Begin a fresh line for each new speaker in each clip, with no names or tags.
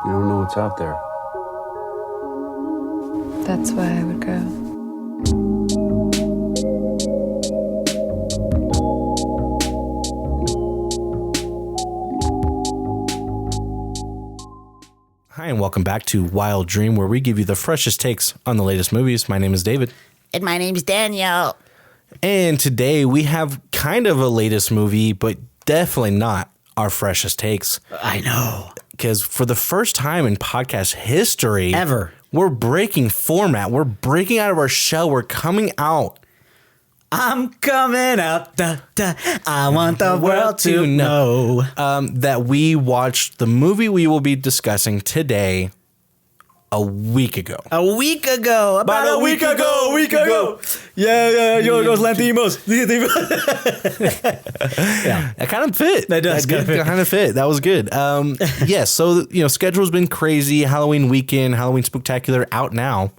You don't know what's out there.
That's why I would go.
Hi, and welcome back to Wild Dream, where we give you the freshest takes on the latest movies. My name is David.
And my name's Danielle.
And today we have kind of a latest movie, but definitely not our freshest takes.
I know.
Because for the first time in podcast history,
Ever.
we're breaking format. We're breaking out of our shell. We're coming out.
I'm coming out. Da, da. I want the world to know.
That we watched the movie we will be discussing today a week ago.
A week ago. About a week ago. Yeah, Yorgos Lanthimos. Yeah.
That kind of fit.
That does
kind of fit. That was good. Yes. So, schedule's been crazy. Halloween weekend, Halloween Spooktacular out now.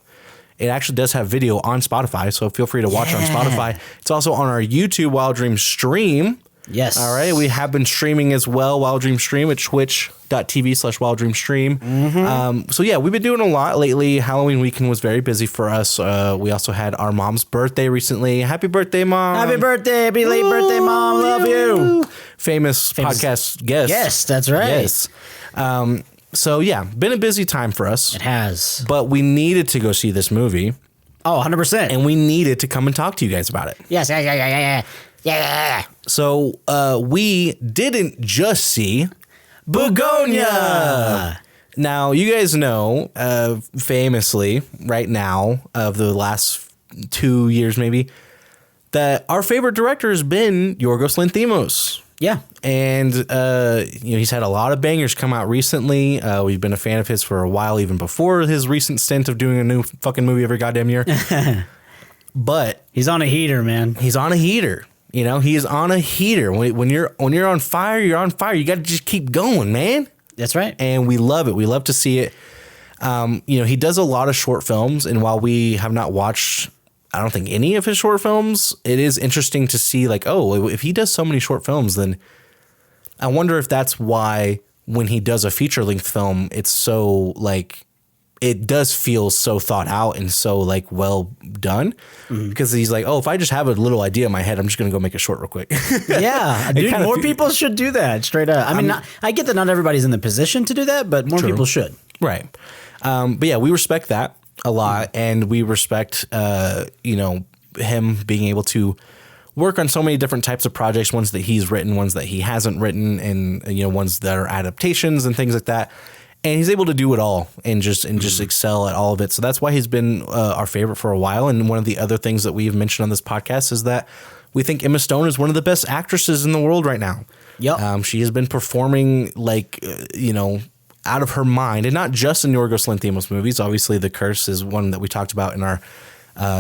It actually does have video on Spotify, so feel free to watch it on Spotify. It's also on our YouTube Wild Dream stream.
Yes.
All right. We have been streaming as well, Wild Dream stream at twitch.tv/Wild Dream stream.
Mm-hmm.
So yeah, we've been doing a lot lately. Halloween weekend was very busy for us. We also had our mom's birthday recently. Happy birthday, Mom.
Happy birthday. Happy late birthday, Mom. Love you.
Famous podcast guest.
Yes, that's right.
Yes. So yeah, been a busy time for us.
It has.
But we needed to go see this movie.
Oh, 100%.
And we needed to come and talk to you guys about it.
Yes, yeah.
So we didn't just see Bugonia. Now, you guys know, famously, right now, of the last 2 years maybe, that our favorite director has been Yorgos Lanthimos.
Yeah.
And, he's had a lot of bangers come out recently. We've been a fan of his for a while, even before his recent stint of doing a new fucking movie every goddamn year. But
he's on a heater, man.
He's on a heater. He is on a heater. When you're on fire, you're on fire. You got to just keep going, man.
That's right.
And we love it. We love to see it. He does a lot of short films, and while we have not watched, I don't think, any of his short films, it is interesting to see, like, oh, if he does so many short films, then I wonder if that's why when he does a feature-length film, it's so, like, it does feel so thought out and so, like, well done. Mm-hmm. Because he's like, oh, if I just have a little idea in my head, I'm just going to go make it short real quick.
Yeah. Dude, more people should do that, straight up. I mean, I get that not everybody's in the position to do that, but more people should.
Right. But yeah, we respect that a lot, and we respect, him being able to work on so many different types of projects, ones that he's written, ones that he hasn't written, and, ones that are adaptations and things like that. And he's able to do it all and just excel at all of it. So that's why he's been our favorite for a while. And one of the other things that we've mentioned on this podcast is that we think Emma Stone is one of the best actresses in the world right now.
Yep.
She has been performing out of her mind, and not just in Yorgos Lanthimos movies. Obviously, The Curse is one that we talked about in our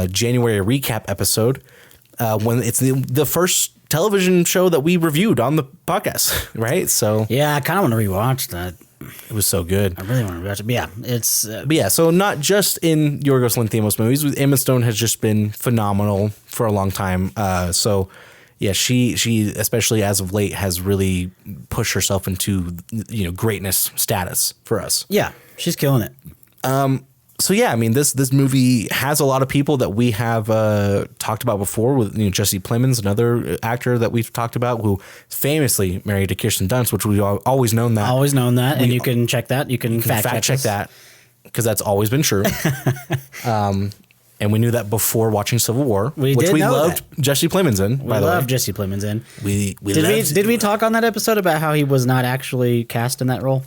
January recap episode, when it's the first television show that we reviewed on the podcast, right? So
yeah, I kind of want to rewatch that.
It was so good.
I really want to rewatch it. But yeah, it's...
but yeah, so not just in Yorgos Lanthimos movies. Emma Stone has just been phenomenal for a long time. So yeah, she especially as of late has really pushed herself into greatness status for us.
Yeah, she's killing it.
So yeah, I mean this movie has a lot of people that we have talked about before. With Jesse Plemons, another actor that we've talked about, who famously married to Kirsten Dunst, which we've always known that.
And you can check that. You can fact check
that because that's always been true. And we knew that before watching Civil War, which we loved Jesse Plemons in. By the way,
we loved Jesse Plemons in.
Did
we talk on that episode about how he was not actually cast in that role?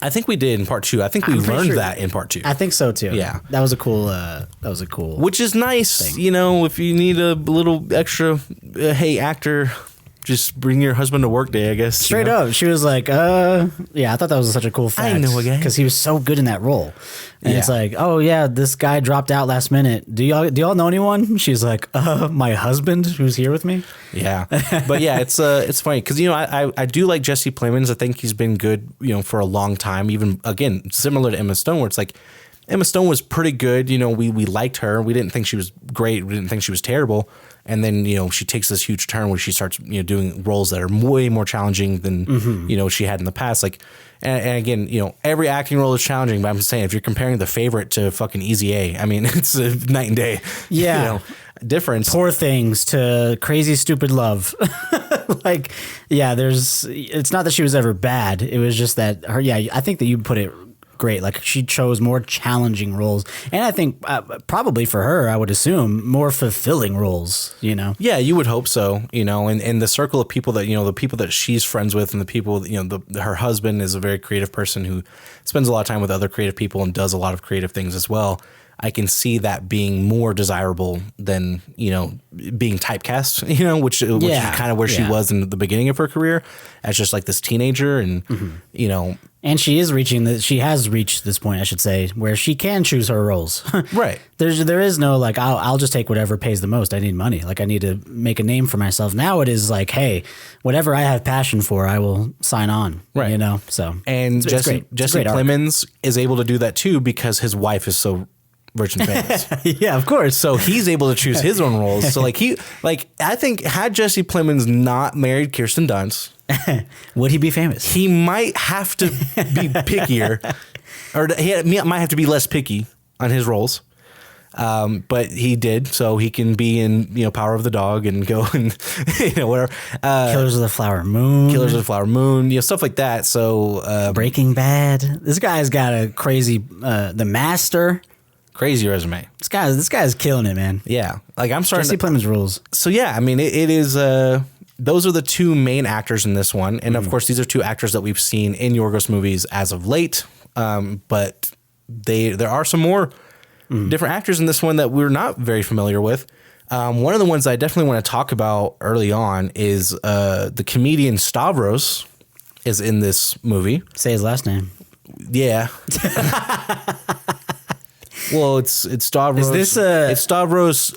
I think we did in part 2. I think we learned that in part 2.
I think so too.
Yeah,
that was a cool.
Which is nice, thing. If you need a little extra, hey, actor, just bring your husband to work day, I guess.
Straight up, she was like, yeah, I thought that was such a cool fact.
I know a guy
because he was so good in that role, and it's like, oh yeah, this guy dropped out last minute. Do y'all know anyone? She's like, my husband who's here with me.
Yeah, but yeah, it's funny because I do like Jesse Plemons. I think he's been good for a long time. Even again, similar to Emma Stone, where it's like Emma Stone was pretty good. You know, we liked her. We didn't think she was great. We didn't think she was terrible. And then, you know, she takes this huge turn where she starts, you know, doing roles that are way more challenging than, you know, she had in the past. Like, and again, you know, every acting role is challenging, but I'm just saying, if you're comparing The Favorite to fucking Easy A, I mean, it's a night and day,
Yeah.
you know, difference.
Poor Things to Crazy Stupid Love. Like, yeah, it's not that she was ever bad. It was just that I think that you put it great. Like, she chose more challenging roles. And I think probably for her, I would assume, more fulfilling roles, you know?
Yeah, you would hope so, you know, and the circle of people that, you know, the people that she's friends with and the people, you know, her husband is a very creative person who spends a lot of time with other creative people and does a lot of creative things as well. I can see that being more desirable than, you know, being typecast, you know, which is kind of where she was in the beginning of her career as just like this teenager. And, you know,
and she has reached this point, I should say, where she can choose her roles.
Right.
There is no like, I'll just take whatever pays the most. I need money. Like, I need to make a name for myself. Now it is like, hey, whatever I have passion for, I will sign on.
Right.
You know, so.
And Jesse Plemons is able to do that too because his wife is so rich and famous.
Yeah, of course.
So he's able to choose his own roles. So I think had Jesse Plemons not married Kirsten Dunst,
would he be famous?
He might have to be pickier, or he might have to be less picky on his roles. But he did, so he can be in, you know, Power of the Dog and go and, you know, whatever.
Killers of the Flower Moon,
you know, stuff like that. So
Breaking Bad. This guy's got a crazy, The Master.
Crazy resume.
This guy's killing it, man.
Yeah, like I'm starting.
Jesse Plemons rules.
So yeah, I mean, it is. Those are the two main actors in this one, and of course, these are two actors that we've seen in Yorgos movies as of late. But there are some more different actors in this one that we're not very familiar with. One of the ones I definitely want to talk about early on is the comedian Stavros is in this movie.
Say his last name.
Yeah. Well, it's Stavros. It's Stavros.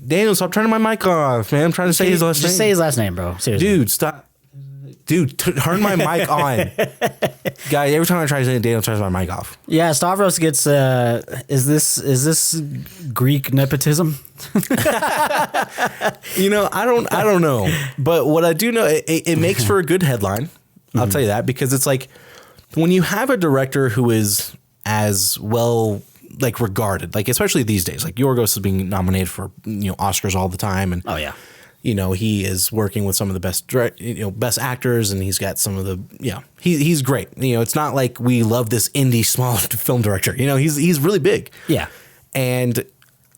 Daniel, stop turning my mic off, man. I'm trying to say his last name.
Just say his last name, bro. Seriously.
Dude, stop. Dude, turn my mic on. Guy, every time I try to say it, Daniel turns my mic off.
Yeah, Stavros gets. Is this Greek nepotism?
You know, I don't know, but what I do know, it makes for a good headline. I'll tell you that, because it's like when you have a director who is as well, like, regarded, like, especially these days, like Yorgos is being nominated for, you know, Oscars all the time, and you know, he is working with some of the best actors, and he's got some of the, he's great. You know, it's not like we love this indie small film director. You know, he's really big.
Yeah,
and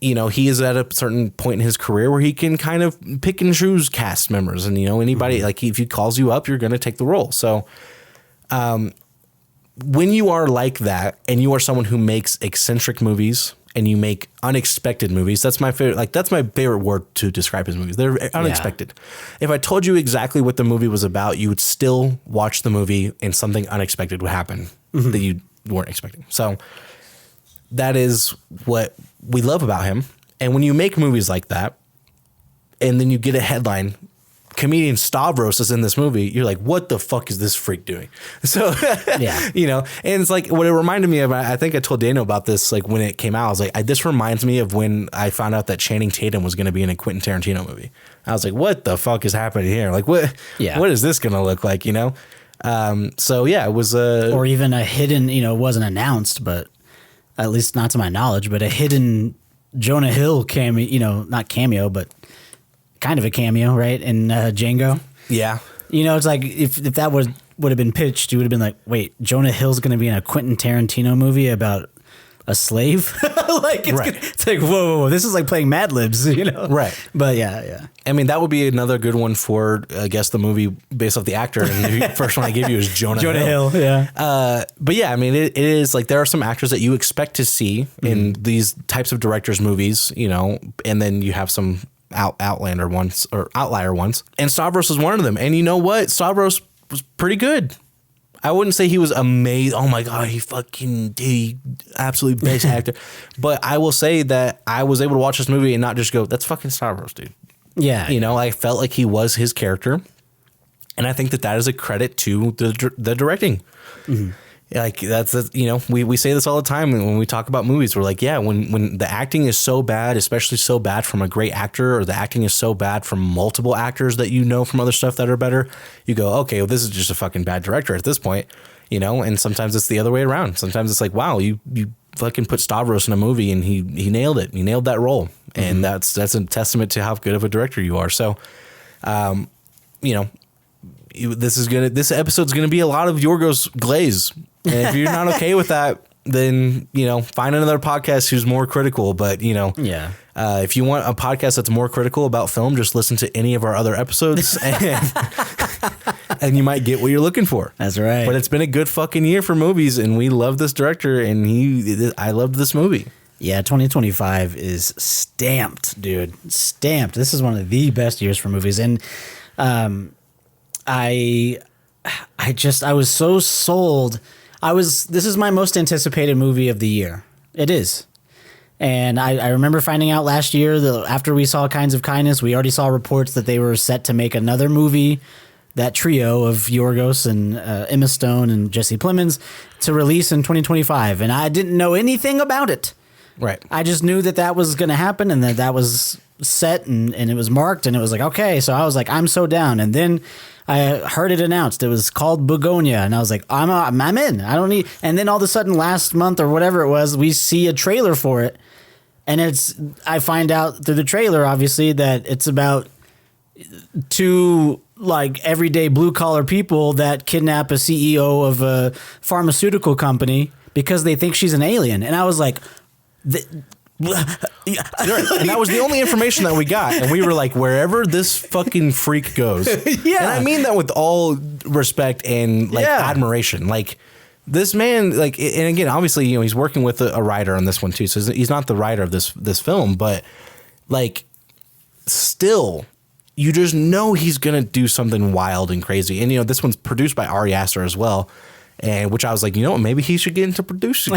you know, he is at a certain point in his career where he can kind of pick and choose cast members, and you know, anybody like if he calls you up, you're going to take the role. So, when you are like that and you are someone who makes eccentric movies and you make unexpected movies, that's my favorite. Like, that's my favorite word to describe his movies. They're unexpected. If I told you exactly what the movie was about, you would still watch the movie and something unexpected would happen that you weren't expecting. So that is what we love about him. And when you make movies like that and then you get a headline, comedian Stavros is in this movie, you're like, what the fuck is this freak doing? So, you know, and it's like what it reminded me of. I think I told Daniel about this, like when it came out. I was like, this reminds me of when I found out that Channing Tatum was going to be in a Quentin Tarantino movie. I was like, what the fuck is happening here? Like, what is this going to look like, you know? So yeah, it was
or even a hidden, you know, it wasn't announced, but at least not to my knowledge, but a hidden Jonah Hill cameo, you know, not cameo, but kind of a cameo, right? In Django. Yeah. You know, it's like if that would have been pitched, you would have been like, wait, Jonah Hill's going to be in a Quentin Tarantino movie about a slave? Like, it's like, whoa, this is like playing Mad Libs, you know? Right. But yeah.
I mean, that would be another good one for, I guess, the movie based off the actor. And the first one I gave you is Jonah Hill. Yeah. But yeah, I mean, it is like there are some actors that you expect to see in these types of directors' movies, you know, and then you have some outlier ones, and Stavros was one of them. And you know what? Stavros was pretty good. I wouldn't say he was amazing. Oh my god, he absolutely best actor. But I will say that I was able to watch this movie and not just go, that's fucking Stavros, dude. Yeah, you know, I felt like he was his character, and I think that is a credit to the directing. Like that's we say this all the time when we talk about movies. We're like, yeah, when the acting is so bad, especially so bad from a great actor, or the acting is so bad from multiple actors that you know from other stuff that are better, you go, okay, well, this is just a fucking bad director at this point, And sometimes it's the other way around. Sometimes it's like, wow, you fucking put Stavros in a movie and he nailed it. He nailed that role, and that's a testament to how good of a director you are. So, this episode's gonna be a lot of Yorgos glaze. And if you're not okay with that, then, find another podcast who's more critical. But, if you want a podcast that's more critical about film, just listen to any of our other episodes and you might get what you're looking for.
That's right.
But it's been a good fucking year for movies, and we love this director, and I loved this movie.
Yeah, 2025 is stamped, dude. Stamped. This is one of the best years for movies. And I was so sold. This is my most anticipated movie of the year. It is. And I remember finding out last year that after we saw Kinds of Kindness, we already saw reports that they were set to make another movie, that trio of Yorgos and Emma Stone and Jesse Plemons, to release in 2025. And I didn't know anything about it.
Right.
I just knew that was going to happen, and that was set and it was marked, and it was like, okay. So I was like, I'm so down. And then I heard it announced. It was called Bugonia, and I was like, I'm in. I don't need. And then all of a sudden, last month or whatever it was, we see a trailer for it, and I find out through the trailer, obviously, that it's about two like everyday blue collar people that kidnap a CEO of a pharmaceutical company because they think she's an alien, and I was like,
and that was the only information that we got, and we were like, wherever this fucking freak goes. Yeah. And I mean that with all respect and admiration. Like, this man, like, and again, obviously, he's working with a writer on this one too, so he's not the writer of this film, but like, still, you just know he's gonna do something wild and crazy. And this one's produced by Ari Aster as well. And which I was like, maybe he should get into producing.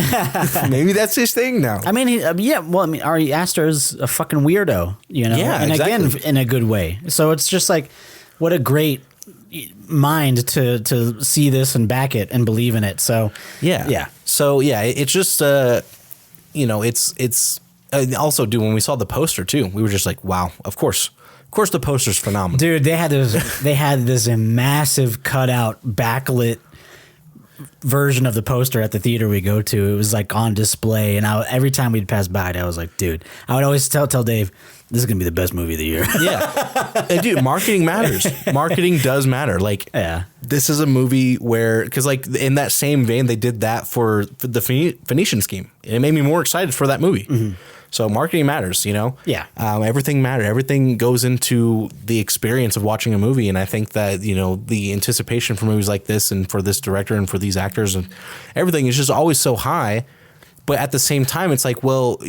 Maybe that's his thing now.
I mean, Ari Aster is a fucking weirdo,
Yeah,
and
exactly.
Again, in a good way. So it's just like, what a great mind to see this and back it and believe in it. So yeah.
So yeah, it's just it's also, dude, when we saw the poster too, we were just like, wow, of course the poster's phenomenal,
dude. They had this massive cutout backlit version of the poster at the theater we go to. It was like on display, and every time we'd pass by it, I was like, dude, I would always tell Dave, this is gonna be the best movie of the year.
Yeah. And dude, marketing matters. Marketing does matter. Like, this is a movie where, because like in that same vein, they did that for the Phoenician Scheme. It made me more excited for that movie. Mm-hmm. So marketing matters,
Yeah.
Everything matters. Everything goes into the experience of watching a movie. And I think that, the anticipation for movies like this and for this director and for these actors and everything is just always so high. But at the same time, it's like, well,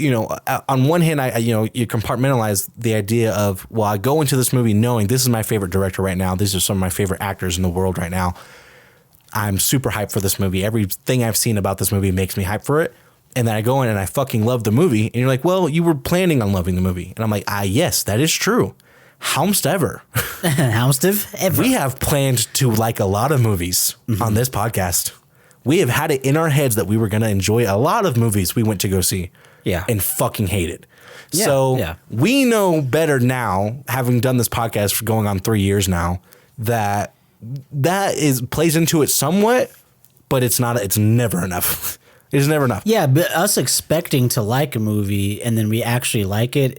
on one hand, you compartmentalize the idea of, well, I go into this movie knowing this is my favorite director right now. These are some of my favorite actors in the world right now. I'm super hyped for this movie. Everything I've seen about this movie makes me hyped for it. And then I go in and I fucking love the movie. And you're like, well, you were planning on loving the movie. And I'm like, yes, that is true. Howmst ever.
Howmst ever.
We have planned to like a lot of movies on this podcast. We have had it in our heads that we were going to enjoy a lot of movies we went to go see.
Yeah.
And fucking hate it.
Yeah,
so we know better now, having done this podcast for going on 3 years now, that plays into it somewhat, but it's never enough. It's never enough.
Yeah, but us expecting to like a movie and then we actually like it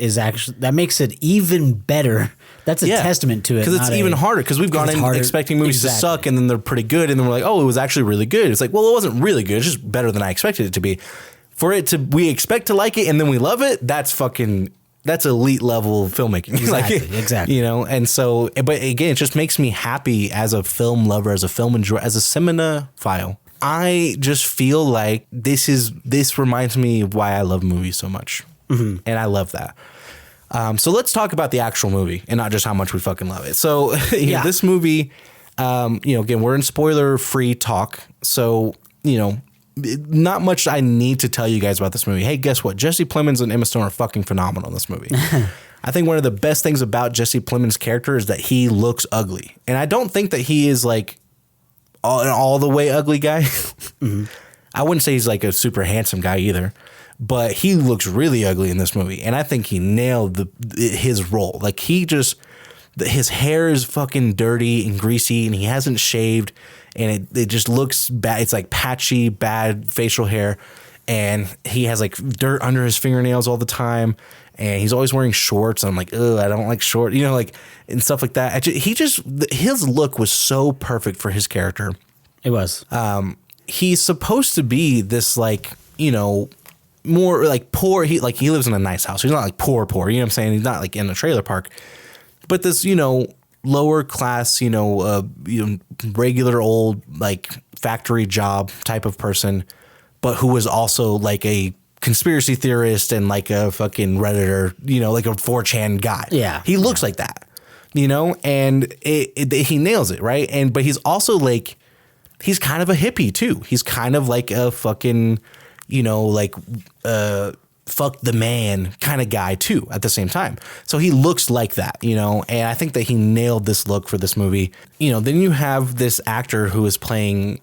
that makes it even better. That's a testament to it.
Because it's even harder, because we've gone in expecting movies to suck, and then they're pretty good, and then we're like, oh, it was actually really good. It's like, well, it wasn't really good. It's just better than I expected it to be. We expect to like it and then we love it. That's elite level filmmaking.
Exactly.
And so, but again, it just makes me happy as a film lover, as a film enjoyer, as a cinemaphile. I just feel like this reminds me of why I love movies so much. Mm-hmm. And I love that. So let's talk about the actual movie and not just how much we fucking love it. So this movie, again, we're in spoiler free talk. So, not much I need to tell you guys about this movie. Hey, guess what? Jesse Plemons and Emma Stone are fucking phenomenal in this movie. I think one of the best things about Jesse Plemons' character is that he looks ugly. And I don't think that he is like all the way ugly guy. I wouldn't say he's like a super handsome guy either, but he looks really ugly in this movie. And I think he nailed his role. Like his hair is fucking dirty and greasy and he hasn't shaved and it just looks bad. It's like patchy, bad facial hair. And he has like dirt under his fingernails all the time. And he's always wearing shorts. I'm like, ugh, I don't like short, like, and stuff like that. His look was so perfect for his character.
It was.
He's supposed to be this like, more like poor. He lives in a nice house. He's not like poor, you know what I'm saying? He's not like in a trailer park, but this, lower class, regular old like factory job type of person, but who was also like a conspiracy theorist and like a fucking Redditor, like a 4chan guy.
Yeah.
He looks like that, and he nails it. Right. But he's also like, he's kind of a hippie too. He's kind of like a fucking, fuck the man kind of guy too at the same time. So he looks like that, and I think that he nailed this look for this movie. Then you have this actor who is playing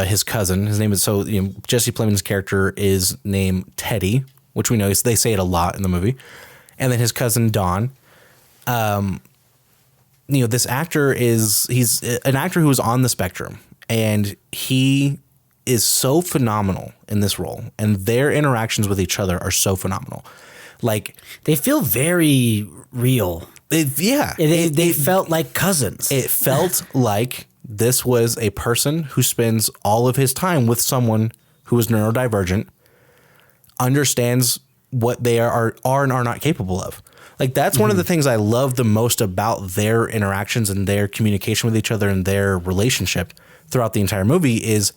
his cousin. His name is Jesse Plemons' character is named Teddy, which we know they say it a lot in the movie. And then his cousin Don. This actor he's an actor who is on the spectrum, and he is so phenomenal in this role, and their interactions with each other are so phenomenal. Like
they feel very real. They felt like cousins.
It felt like this was a person who spends all of his time with someone who is neurodivergent, understands what they are and are not capable of. Like that's one of the things I love the most about their interactions and their communication with each other and their relationship throughout the entire movie is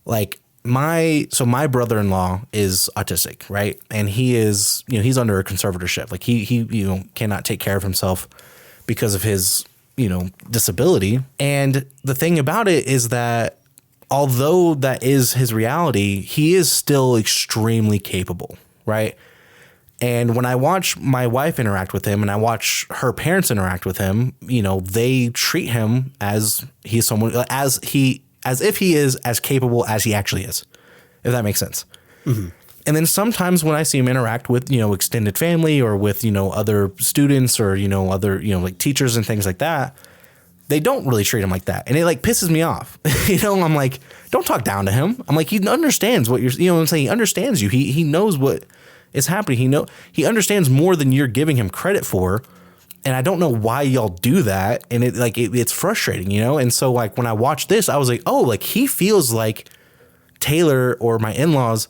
like my brother-in-law is autistic, right? And he is, he's under a conservatorship. Like he cannot take care of himself because of his, disability. And the thing about it is that although that is his reality, he is still extremely capable, right? And when I watch my wife interact with him and I watch her parents interact with him, they treat him as he's someone as if he is as capable as he actually is, if that makes sense. Mm-hmm. And then sometimes when I see him interact with, extended family or with, other students or, other, like teachers and things like that, they don't really treat him like that. And it like pisses me off. I'm like, don't talk down to him. I'm like, he understands what you're, what I'm saying? He understands you. He knows what is happening. He understands more than you're giving him credit for. And I don't know why y'all do that. And it's frustrating, And so like when I watched this, I was like, oh, like he feels like Taylor or my in-laws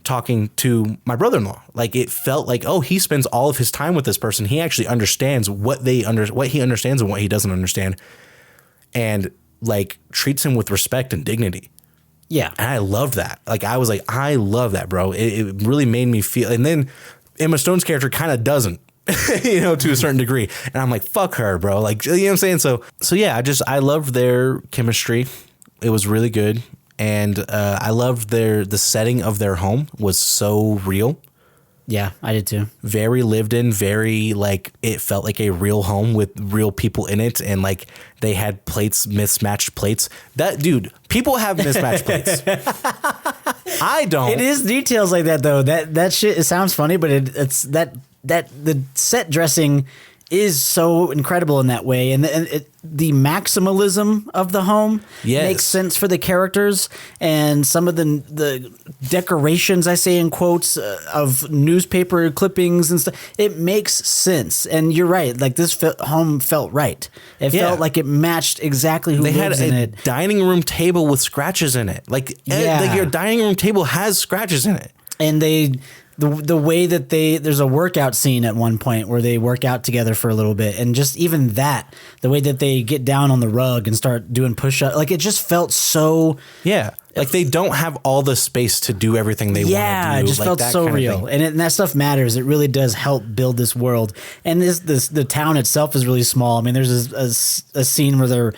talking to my brother-in-law. Like it felt like, oh, he spends all of his time with this person. He actually understands what he understands and what he doesn't understand, and like treats him with respect and dignity.
Yeah.
And I loved that. Like I was like, I love that, bro. It really made me feel. And then Emma Stone's character kind of doesn't, to a certain degree. And I'm like, fuck her, bro. Like, what I'm saying? So yeah, I loved their chemistry. It was really good. And I loved the setting of their home was so real.
Yeah, I did too.
Very lived in, very like it felt like a real home with real people in it. And like they had mismatched plates. People have mismatched plates. I don't.
It is details like that though. That shit, it sounds funny, but it's that the set dressing is so incredible in that way, and the maximalism of the home makes sense for the characters, and some of the decorations, I say in quotes, of newspaper clippings and stuff. It makes sense, and you're right. Like this home felt right. It felt like it matched exactly who lives in it. They had a
dining room table with scratches in it. Like your dining room table has scratches in it,
and the way that there's a workout scene at one point where they work out together for a little bit, and just even that, the way that they get down on the rug and start doing push-ups, like it just felt so
like they don't have all the space to do everything they want to do.
Yeah, it just
like
felt so real, and that stuff matters. It really does help build this world, and the town itself is really small. I mean, there's a scene where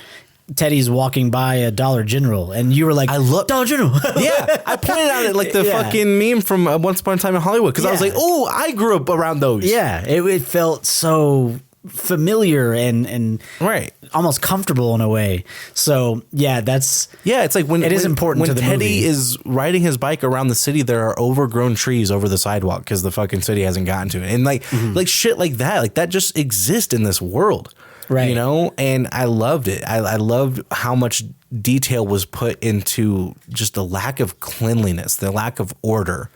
Teddy's walking by a Dollar General, and you were like, I love Dollar General.
Yeah, I pointed out it like the fucking meme from Once Upon a Time in Hollywood, because I was like, oh, I grew up around those.
Yeah, it felt so familiar and
right,
almost comfortable in a way. So yeah,
it's like when
it is important
when
to the
Teddy
movie.
is riding his bike around the city, there are overgrown trees over the sidewalk because the fucking city hasn't gotten to it, and like shit like that just exists in this world,
Right.
You know, and I loved it. I loved how much detail was put into just the lack of cleanliness, the lack of order,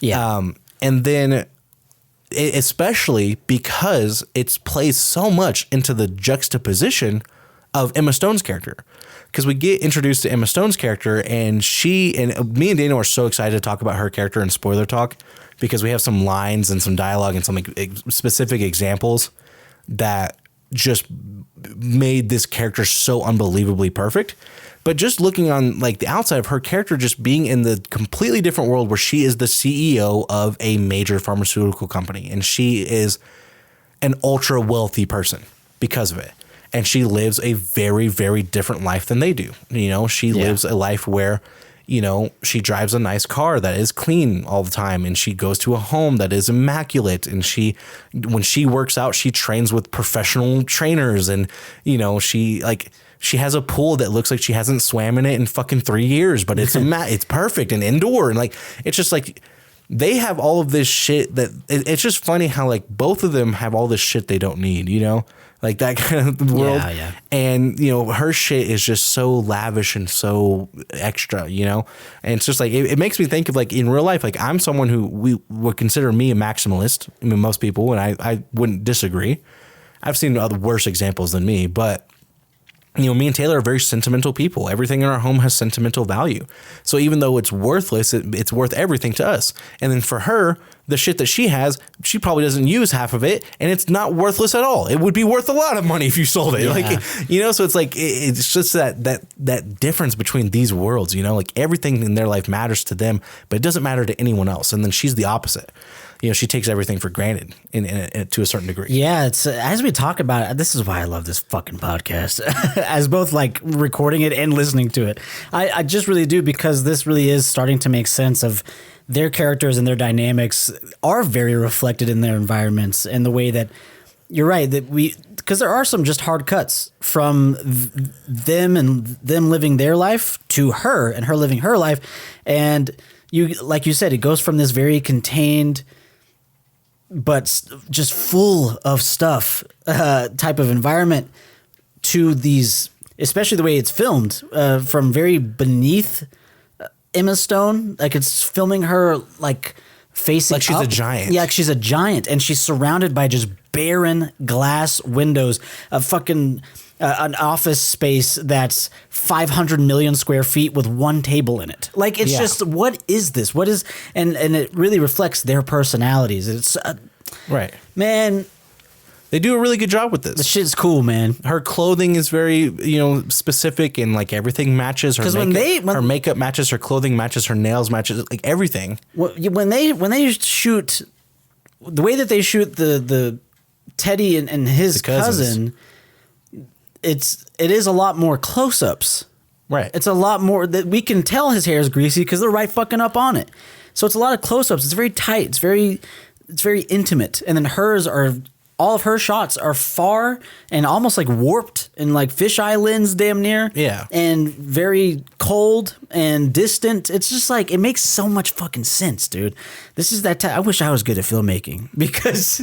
and then. Especially because it's plays so much into the juxtaposition of Emma Stone's character. Because we get introduced to Emma Stone's character, and me and Daniel are so excited to talk about her character in spoiler talk because we have some lines and some dialogue and some specific examples that just made this character so unbelievably perfect. But just looking on like the outside of her character, just being in the completely different world where she is the CEO of a major pharmaceutical company, and she is an ultra wealthy person because of it. And she lives a very, very different life than they do. You know, she lives a life where, you know, she drives a nice car that is clean all the time, and she goes to a home that is immaculate. And when she works out, she trains with professional trainers, and, you know, she has a pool that looks like she hasn't swam in it in fucking 3 years, but it's it's perfect and indoor. And like, it's just like, they have all of this shit that it's just funny how like both of them have all this shit they don't need, you know, like that kind of world.
Yeah.
And, you know, her shit is just so lavish and so extra, you know, and it's just like, it makes me think of like in real life, like I'm someone who we would consider me a maximalist. I mean, most people, and I wouldn't disagree. I've seen other worse examples than me, but you know, me and Taylor are very sentimental people. Everything in our home has sentimental value. So even though it's worthless, it's worth everything to us. And then for her, the shit that she has, she probably doesn't use half of it, and it's not worthless at all. It would be worth a lot of money if you sold it. Yeah. Like, you know, so it's like, it's just that difference between these worlds, you know, like everything in their life matters to them, but it doesn't matter to anyone else. And then she's the opposite. You know, she takes everything for granted to a certain degree.
Yeah, it's as we talk about it, this is why I love this fucking podcast, as both like recording it and listening to it. I just really do, because this really is starting to make sense of their characters, and their dynamics are very reflected in their environments, and the way that you're right that because there are some just hard cuts from them and them living their life to her and her living her life. And like you said, it goes from this very contained but just full of stuff type of environment to these, especially the way it's filmed, from very beneath Emma Stone. Like it's filming her like facing
like she's
up.
a giant.
Yeah, like she's a giant, and she's surrounded by just barren glass windows, a fucking an office space that's 500 million square feet with one table in it. Like it's just, what is this? What is, and it really reflects their personalities. It's
right,
man.
They do a really good job with this.
The shit's cool, man.
Her clothing is very, you know, specific, and like everything matches her makeup. Her makeup matches her clothing, matches her nails, matches like everything.
When they shoot, the way that they shoot the Teddy and his cousin, it is a lot more close-ups.
Right.
It's a lot more that we can tell his hair is greasy because they're right fucking up on it. So it's a lot of close-ups. It's very tight. It's very intimate. And then all of her shots are far and almost like warped and like fisheye lens damn near. Yeah. And very cold and distant. It's just like, it makes so much fucking sense, dude. This is that I wish I was good at filmmaking, because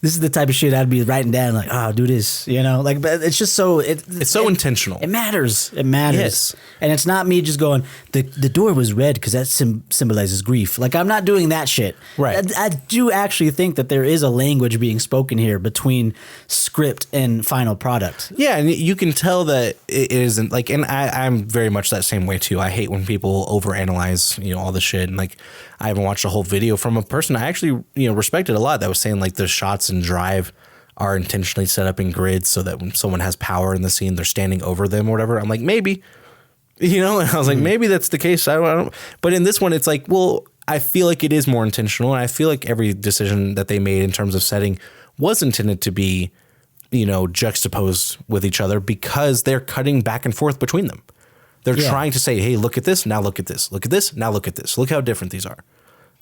this is the type of shit I'd be writing down like, oh, do this, you know? Like, but it's just so...
It's so intentional.
It matters. It matters. Yes. And it's not me just going, the door was red because that symbolizes grief. Like, I'm not doing that shit.
Right.
I do actually think that there is a language being spoken here between script and final product.
Yeah, and you can tell that it isn't like, and I'm very much that same way too. I hate when people overanalyze, you know, all the shit. And like, I haven't watched a whole video from a person I actually, you know, respected a lot that was saying like the shots in Drive are intentionally set up in grids so that when someone has power in the scene, they're standing over them or whatever. I'm like, maybe, you know, and I was like, maybe that's the case. I don't. But in this one, it's like, well, I feel like it is more intentional. And I feel like every decision that they made in terms of setting was intended to be, you know, juxtaposed with each other, because they're cutting back and forth between them. They're trying to say, hey, look at this. Now look at this. Look at this. Now look at this. Look how different these are.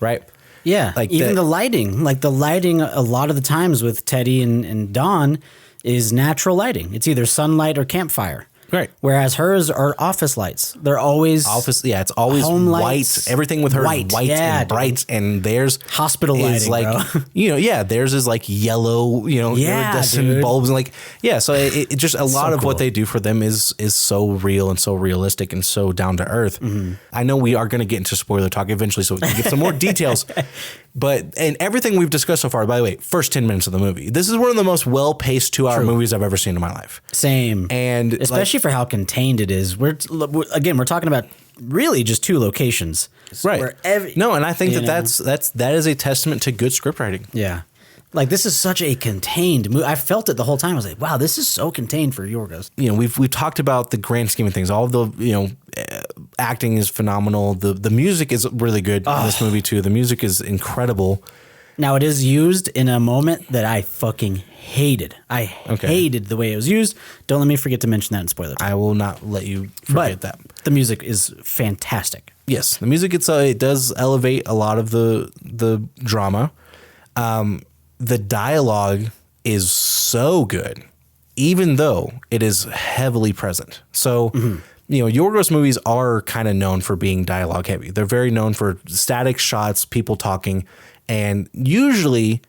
Right.
Yeah,
Like
even the lighting, a lot of the times with Teddy and Dawn is natural lighting. It's either sunlight or campfire.
Right.
Whereas hers are office lights. They're always
office. Yeah, it's always
home
white.
lights.
Everything with her
White.
is white
Yeah,
and bright, and theirs
hospital
is
lighting,
like
bro.
theirs is like yellow,
Yeah,
iridescent
dude.
bulbs, and like so it just a lot of
cool.
what they do for them is so real and so realistic and so down to earth. I know we are going to get into spoiler talk eventually, so we can get some more details. But and everything we've discussed so far, by the way, first 10 minutes of the movie. This is one of the most well-paced 2-hour movies I've ever seen in my life.
Same.
And
especially for how contained it is. We're talking about really just 2 locations.
Right. No, and I think that is a testament to good script writing.
Yeah. Like, this is such a contained movie. I felt it the whole time. I was like, wow, this is so contained for Yorgos.
We've talked about the grand scheme of things. All of the, acting is phenomenal. The music is really good in this movie too. The music is incredible.
Now, it is used in a moment that I fucking hated. I hated the way it was used. Don't let me forget to mention that in spoilers.
I will not let you forget that.
The music is fantastic.
Yes, the music it does elevate a lot of the drama. The dialogue is so good, even though it is heavily present. So, Yorgos movies are kind of known for being dialogue heavy. They're very known for static shots, people talking, and usually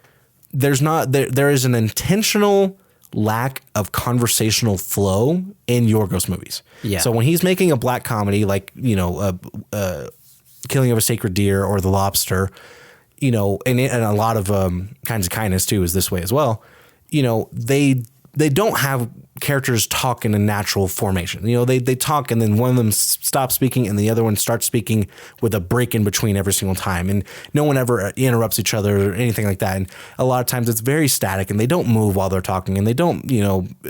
there is an intentional lack of conversational flow in Yorgos movies.
Yeah.
So when he's making a black comedy like, Killing of a Sacred Deer or The Lobster, and a lot of Kinds of Kindness too is this way as well. They don't have characters talk in a natural formation. They talk and then one of them stops speaking and the other one starts speaking with a break in between every single time. And no one ever interrupts each other or anything like that. And a lot of times it's very static and they don't move while they're talking and they don't,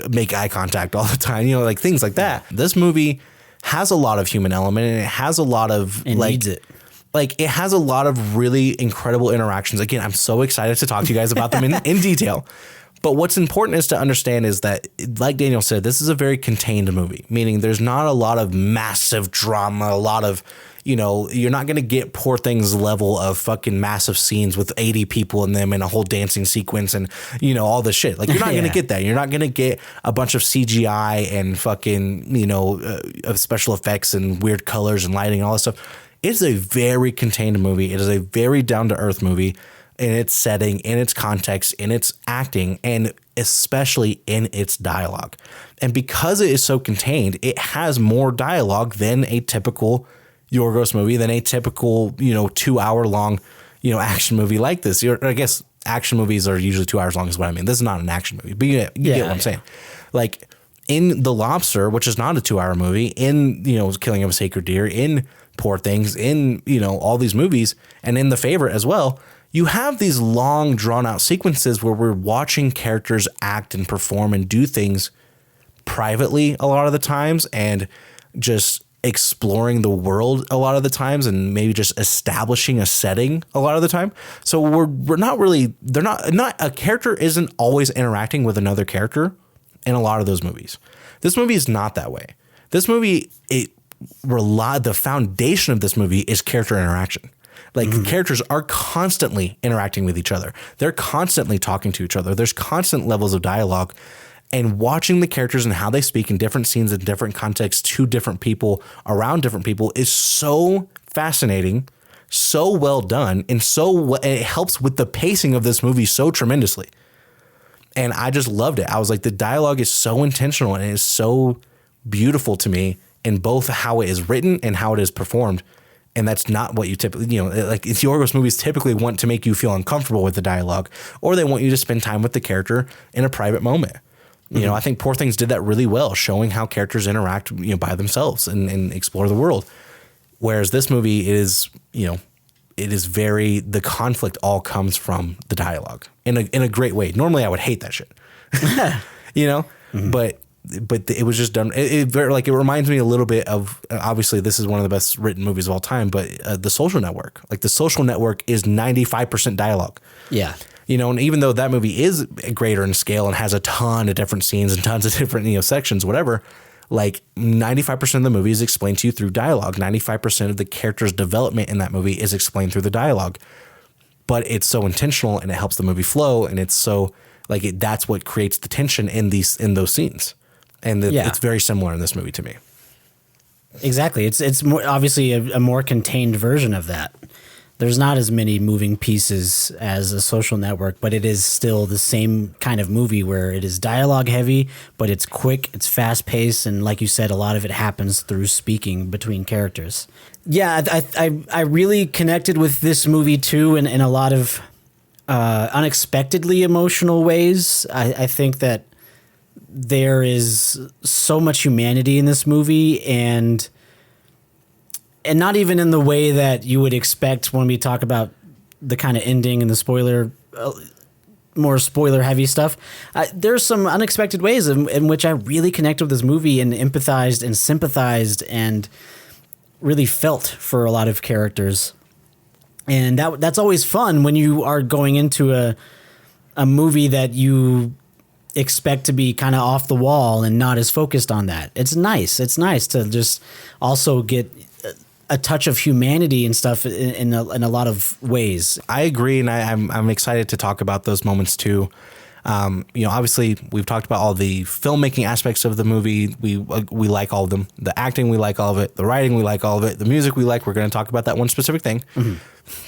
make eye contact all the time, like things like that. This movie has a lot of human element and it has a lot of
needs it.
Like it has a lot of really incredible interactions. Again, I'm so excited to talk to you guys about them in detail. But what's important is to understand is that, like Daniel said, this is a very contained movie, meaning there's not a lot of massive drama, a lot of, you're not going to get Poor Things level of fucking massive scenes with 80 people in them and a whole dancing sequence and, all this shit. Like you're not going to get that. You're not going to get a bunch of CGI and fucking, of special effects and weird colors and lighting and all that stuff. It's a very contained movie. It is a very down-to-earth movie in its setting, in its context, in its acting, and especially in its dialogue. And because it is so contained, it has more dialogue than a typical Yorgos movie, than a typical, 2-hour-long, action movie like this. I guess action movies are usually 2 hours long is what I mean. This is not an action movie, but you get what I'm saying. Like in The Lobster, which is not a 2-hour movie, in, Killing of a Sacred Deer, in Poor Things, in, all these movies, and in The Favorite as well, you have these long drawn out sequences where we're watching characters act and perform and do things privately a lot of the times and just exploring the world a lot of the times and maybe just establishing a setting a lot of the time. So we're not really, not a character isn't always interacting with another character in a lot of those movies. This movie is not that way. This movie, the foundation of this movie is character interaction. Like the characters are constantly interacting with each other. They're constantly talking to each other. There's constant levels of dialogue, and watching the characters and how they speak in different scenes in different contexts to different people around different people is so fascinating, so well done, and it helps with the pacing of this movie so tremendously. And I just loved it. I was like, the dialogue is so intentional and it is so beautiful to me in both how it is written and how it is performed. And that's not what you typically, like Yorgos movies typically want to make you feel uncomfortable with the dialogue, or they want you to spend time with the character in a private moment. I think Poor Things did that really well, showing how characters interact, by themselves and explore the world. Whereas this movie is, it is the conflict all comes from the dialogue in a great way. Normally I would hate that shit, but it was just done. It reminds me a little bit of, obviously this is one of the best written movies of all time, but The Social Network. Like The Social Network is 95% dialogue. Yeah. And even though that movie is greater in scale and has a ton of different scenes and tons of different, sections, whatever, like 95% of the movie is explained to you through dialogue. 95% of the character's development in that movie is explained through the dialogue. but it's so intentional and it helps the movie flow, and it's so like that's what creates the tension in those scenes, and it's very similar in this movie to me.
Exactly. It's more obviously a more contained version of that. There's not as many moving pieces as A Social Network, but it is still the same kind of movie where it is dialogue heavy, but it's quick, it's fast paced, and like you said, a lot of it happens through speaking between characters. Yeah, I really connected with this movie too in a lot of unexpectedly emotional ways. I think that there is so much humanity in this movie, and not even in the way that you would expect when we talk about the kind of ending and the more spoiler heavy stuff. There's some unexpected ways in which I really connected with this movie and empathized and sympathized and really felt for a lot of characters. And that's always fun when you are going into a movie that you expect to be kind of off the wall and not as focused on that. It's nice. It's nice to just also get a touch of humanity and stuff in a lot of ways.
I agree, and I'm excited to talk about those moments too. Obviously, we've talked about all the filmmaking aspects of the movie. We like all of them. The acting, we like all of it. The writing, we like all of it. The music, we like. We're going to talk about that one specific thing. Mm-hmm.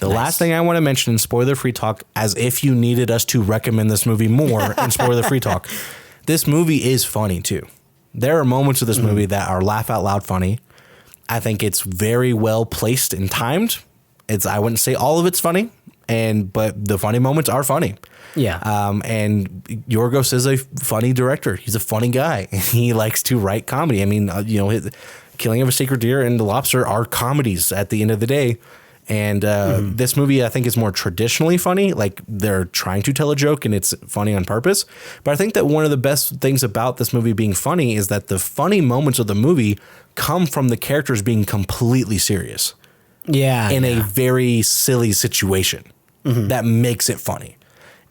The last thing I want to mention in spoiler-free talk, as if you needed us to recommend this movie more in spoiler-free talk, this movie is funny too. There are moments of this movie that are laugh out loud funny. I think it's very well placed and timed. I wouldn't say all of it's funny, but the funny moments are funny.
Yeah.
And Yorgos is a funny director. He's a funny guy. He likes to write comedy. I mean, Killing of a Sacred Deer and The Lobster are comedies at the end of the day. And this movie, I think, is more traditionally funny. Like, they're trying to tell a joke and it's funny on purpose. But I think that one of the best things about this movie being funny is that the funny moments of the movie come from the characters being completely serious.
Yeah.
In a very silly situation that makes it funny.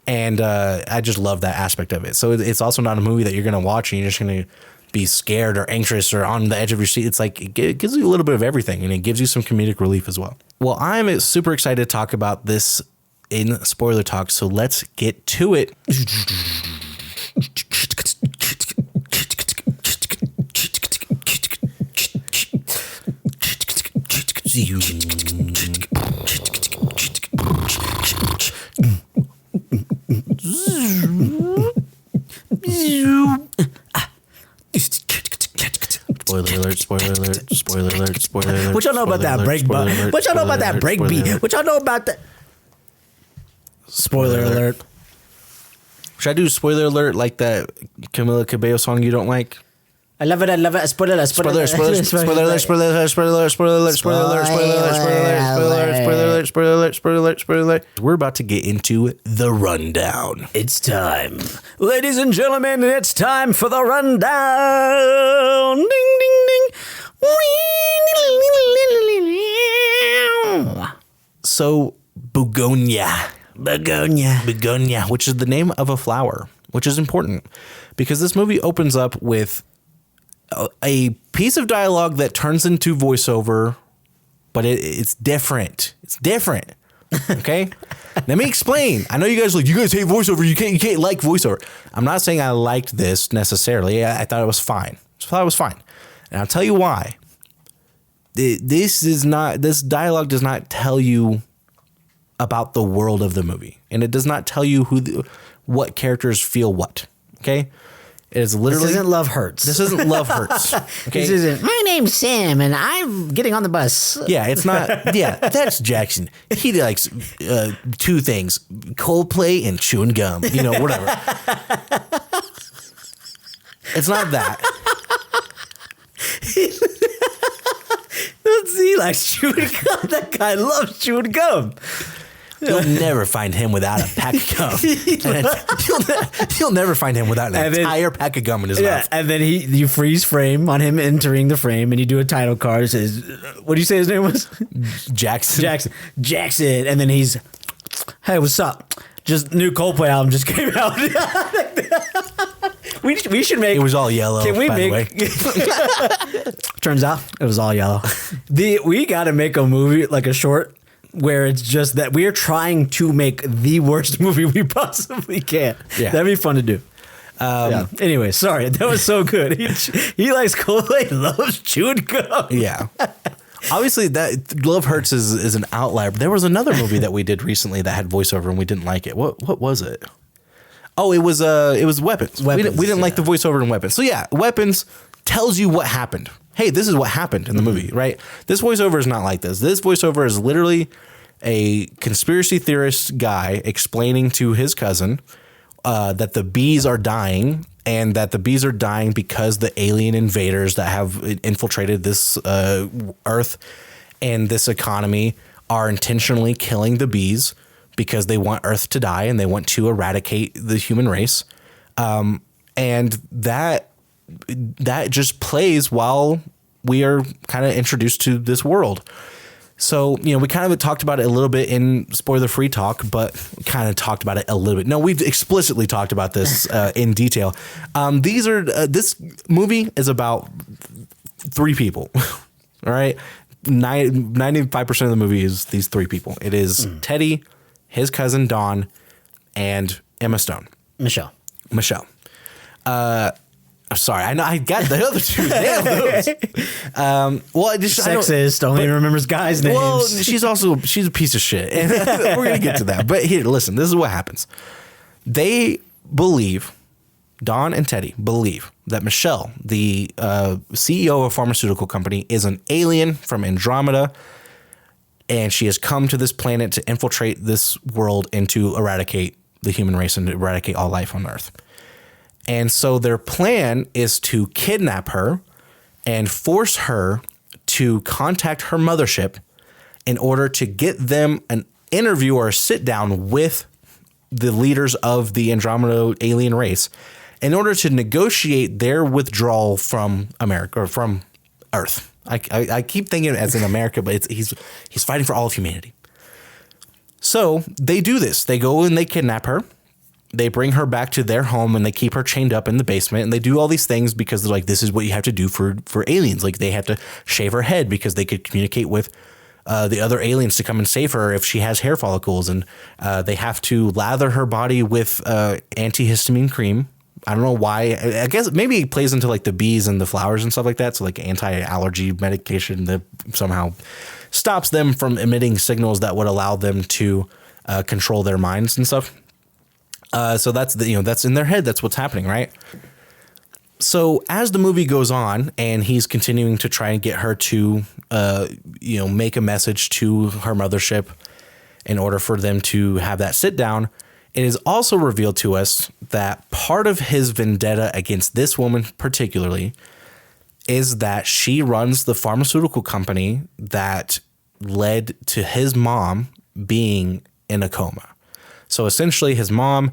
And I just love that aspect of it. So it's also not a movie that you're going to watch and you're just going to be scared or anxious or on the edge of your seat. It's like it gives you a little bit of everything, and it gives you some comedic relief as well. Well, I'm super excited to talk about this in spoiler talk, so let's get to it. Spoiler alert, spoiler alert, spoiler alert, spoiler alert.
What y'all know about that break button? What y'all know about that break beat? What y'all know about that? Spoiler alert.
Should I do spoiler alert like that Camila Cabello song you don't like?
I love it. I love it. Spoiler alert. Spoiler alert. Spoiler alert. Spoiler alert. Spoiler alert. Spoiler alert. Spoiler alert. Spoiler alert. Spoiler alert. Spoiler alert. Spoiler alert. Spoiler alert. Spoiler alert. Spoiler alert.
We're about to get into the rundown.
It's time, ladies and gentlemen. It's time for the rundown. Ding ding ding. So Bugonia, which is the name of a flower, which is important because this movie opens up with a piece of dialogue that turns into voiceover, but it's different. It's different. Okay. Let me explain. I know you guys hate voiceover. You can't like voiceover. I'm not saying I liked this necessarily. I thought it was fine. And I'll tell you why. This dialogue does not tell you about the world of the movie, and it does not tell you what characters feel what. Okay. It is literally. This isn't Love Hurts.
This isn't Love Hurts. Okay?
This isn't. My name's Sam, and I'm getting on the bus.
Yeah, it's not. Yeah, that's Jackson. He likes two things: Coldplay and chewing gum. Whatever. It's not that.
He likes chewing gum. That guy loves chewing gum.
You'll never find him without a pack of gum. You'll never find him without an entire pack of gum in his mouth.
And then you freeze frame on him entering the frame, and you do a title card. It says, what do you say his name was?
Jackson.
And then he's, hey, what's up? Just new Coldplay album just came out. We should make.
It was all yellow.
Can we
by
make?
The way.
Turns out it was all yellow. We got to make a movie, like a short where it's just that we're trying to make the worst movie we possibly can.
Yeah.
That'd be fun to do. Anyway, sorry, that was so good. He likes Kool-Aid, loves chewing gum.
Yeah. Obviously, that Love Hurts is an outlier. But there was another movie that we did recently that had voiceover and we didn't like it. What was it? Oh, it was Weapons. We didn't like the voiceover in Weapons. So yeah, Weapons tells you what happened. Hey, this is what happened in the movie, right? This voiceover is not like this. This voiceover is literally a conspiracy theorist guy explaining to his cousin that the bees are dying, and that the bees are dying because the alien invaders that have infiltrated this Earth and this economy are intentionally killing the bees because they want Earth to die and they want to eradicate the human race. And that just plays while we are kind of introduced to this world. So, we kind of talked about it a little bit in spoiler-free talk, but kind of talked about it a little bit. No, we've explicitly talked about this in detail. This movie is about three people, all right? 95% of the movie is these three people. It is Teddy, his cousin Don, and Emma Stone.
Michelle.
I'm sorry, I know I got the other two. Damn those.
Sexist, only remembers guys' names.
Well, she's a piece of shit. And we're gonna get to that. But here, listen, this is what happens. They believe, Don and Teddy believe that Michelle, the CEO of a pharmaceutical company, is an alien from Andromeda, and she has come to this planet to infiltrate this world and to eradicate the human race and to eradicate all life on Earth. And so their plan is to kidnap her and force her to contact her mothership in order to get them an interview or a sit down with the leaders of the Andromeda alien race in order to negotiate their withdrawal from America or from Earth. I keep thinking as in America, but he's fighting for all of humanity. So they do this. They go and they kidnap her. They bring her back to their home and they keep her chained up in the basement, and they do all these things because they're like, this is what you have to do for aliens. Like, they have to shave her head because they could communicate with the other aliens to come and save her if she has hair follicles. And they have to lather her body with antihistamine cream. I don't know why. I guess maybe it plays into like the bees and the flowers and stuff like that. So like anti-allergy medication that somehow stops them from emitting signals that would allow them to control their minds and stuff. So that's that's in their head. That's what's happening, right? So as the movie goes on and he's continuing to try and get her to, make a message to her mothership in order for them to have that sit down, it is also revealed to us that part of his vendetta against this woman particularly is that she runs the pharmaceutical company that led to his mom being in a coma. So essentially, his mom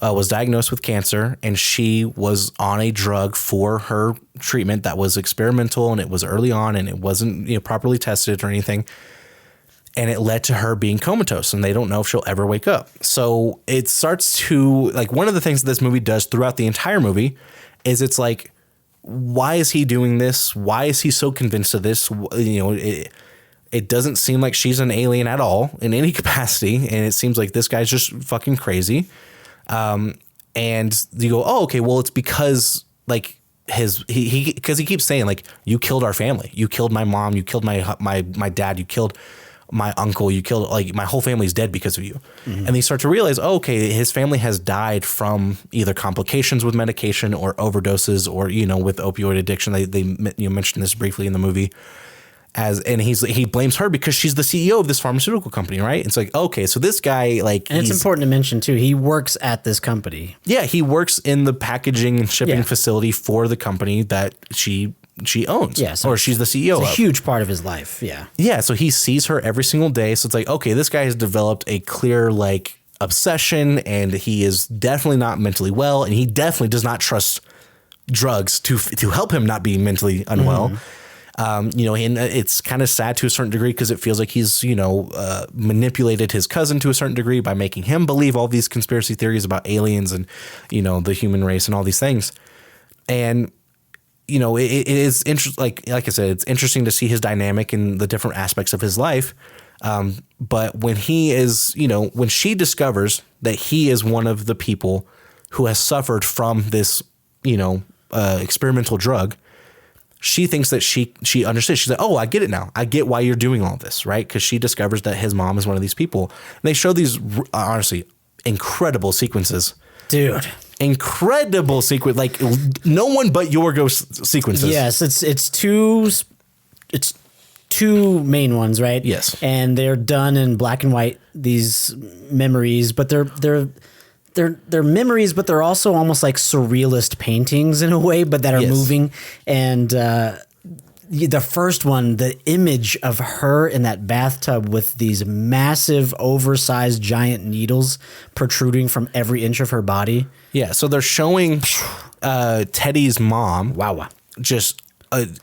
was diagnosed with cancer, and she was on a drug for her treatment that was experimental, and it was early on, and it wasn't properly tested or anything. And it led to her being comatose, and they don't know if she'll ever wake up. So it starts to, like, one of the things that this movie does throughout the entire movie is it's like, why is he doing this? Why is he so convinced of this? It doesn't seem like she's an alien at all in any capacity. And it seems like this guy's just fucking crazy. And you go, oh, okay, well, it's because like because he keeps saying like, you killed our family. You killed my mom. You killed my dad. You killed my uncle. You killed, like, my whole family's dead because of you. Mm-hmm. And they start to realize, oh, okay, his family has died from either complications with medication or overdoses or, with opioid addiction. They mentioned this briefly in the movie. And he blames her because she's the CEO of this pharmaceutical company, right? It's like, okay, so this guy, like,
and it's important to mention too, he works at this company.
Yeah, he works in the packaging and shipping facility for the company that she owns. Yeah, so or she's the CEO
it's a huge part of his life. Yeah.
Yeah, so he sees her every single day. So it's like, okay, this guy has developed a clear, like, obsession, and he is definitely not mentally well, and he definitely does not trust drugs to help him not be mentally unwell. Mm-hmm. And it's kind of sad to a certain degree because it feels like he's, manipulated his cousin to a certain degree by making him believe all these conspiracy theories about aliens and, the human race and all these things. And, it is interesting. Like I said, it's interesting to see his dynamic in the different aspects of his life. But when he is, when she discovers that he is one of the people who has suffered from this, experimental drug, she thinks that she understands. She's like, oh, I get it now. I get why you're doing all this, right? Because she discovers that his mom is one of these people. And they show these, honestly, incredible sequences.
Dude.
Incredible sequence. Like, no one but Yorgos sequences.
Yes, it's two main ones, right?
Yes.
And they're done in black and white, these memories, but they're memories, but they're also almost like surrealist paintings in a way, but that are moving. And the first one, the image of her in that bathtub with these massive, oversized, giant needles protruding from every inch of her body.
Yeah, so they're showing Teddy's mom.
Wow.
Just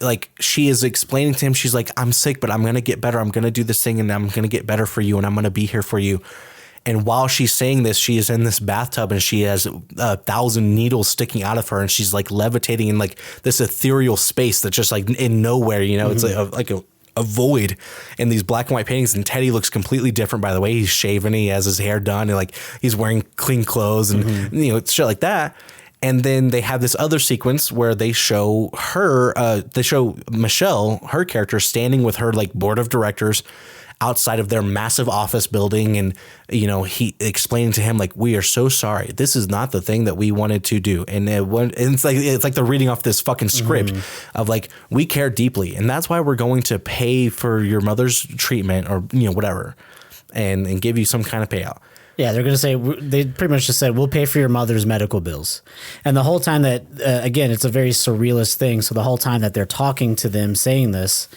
like she is explaining to him, she's like, I'm sick, but I'm going to get better. I'm going to do this thing and I'm going to get better for you and I'm going to be here for you. And while she's saying this, she is in this bathtub and she has 1,000 needles sticking out of her and she's like levitating in like this ethereal space that's just like in nowhere, it's like a void in these black and white paintings. And Teddy looks completely different, by the way. He's shaven, he has his hair done, and like he's wearing clean clothes and shit like that. And then they have this other sequence where they show Michelle, her character, standing with her like board of directors outside of their massive office building. And, he explaining to him, like, we are so sorry. This is not the thing that we wanted to do. And it's like they're reading off this fucking script of like, we care deeply. And that's why we're going to pay for your mother's treatment or, whatever, and give you some kind of payout.
Yeah, they're going to say, they pretty much just said, we'll pay for your mother's medical bills. And the whole time that, again, it's a very surrealist thing. So the whole time that they're talking to them saying this,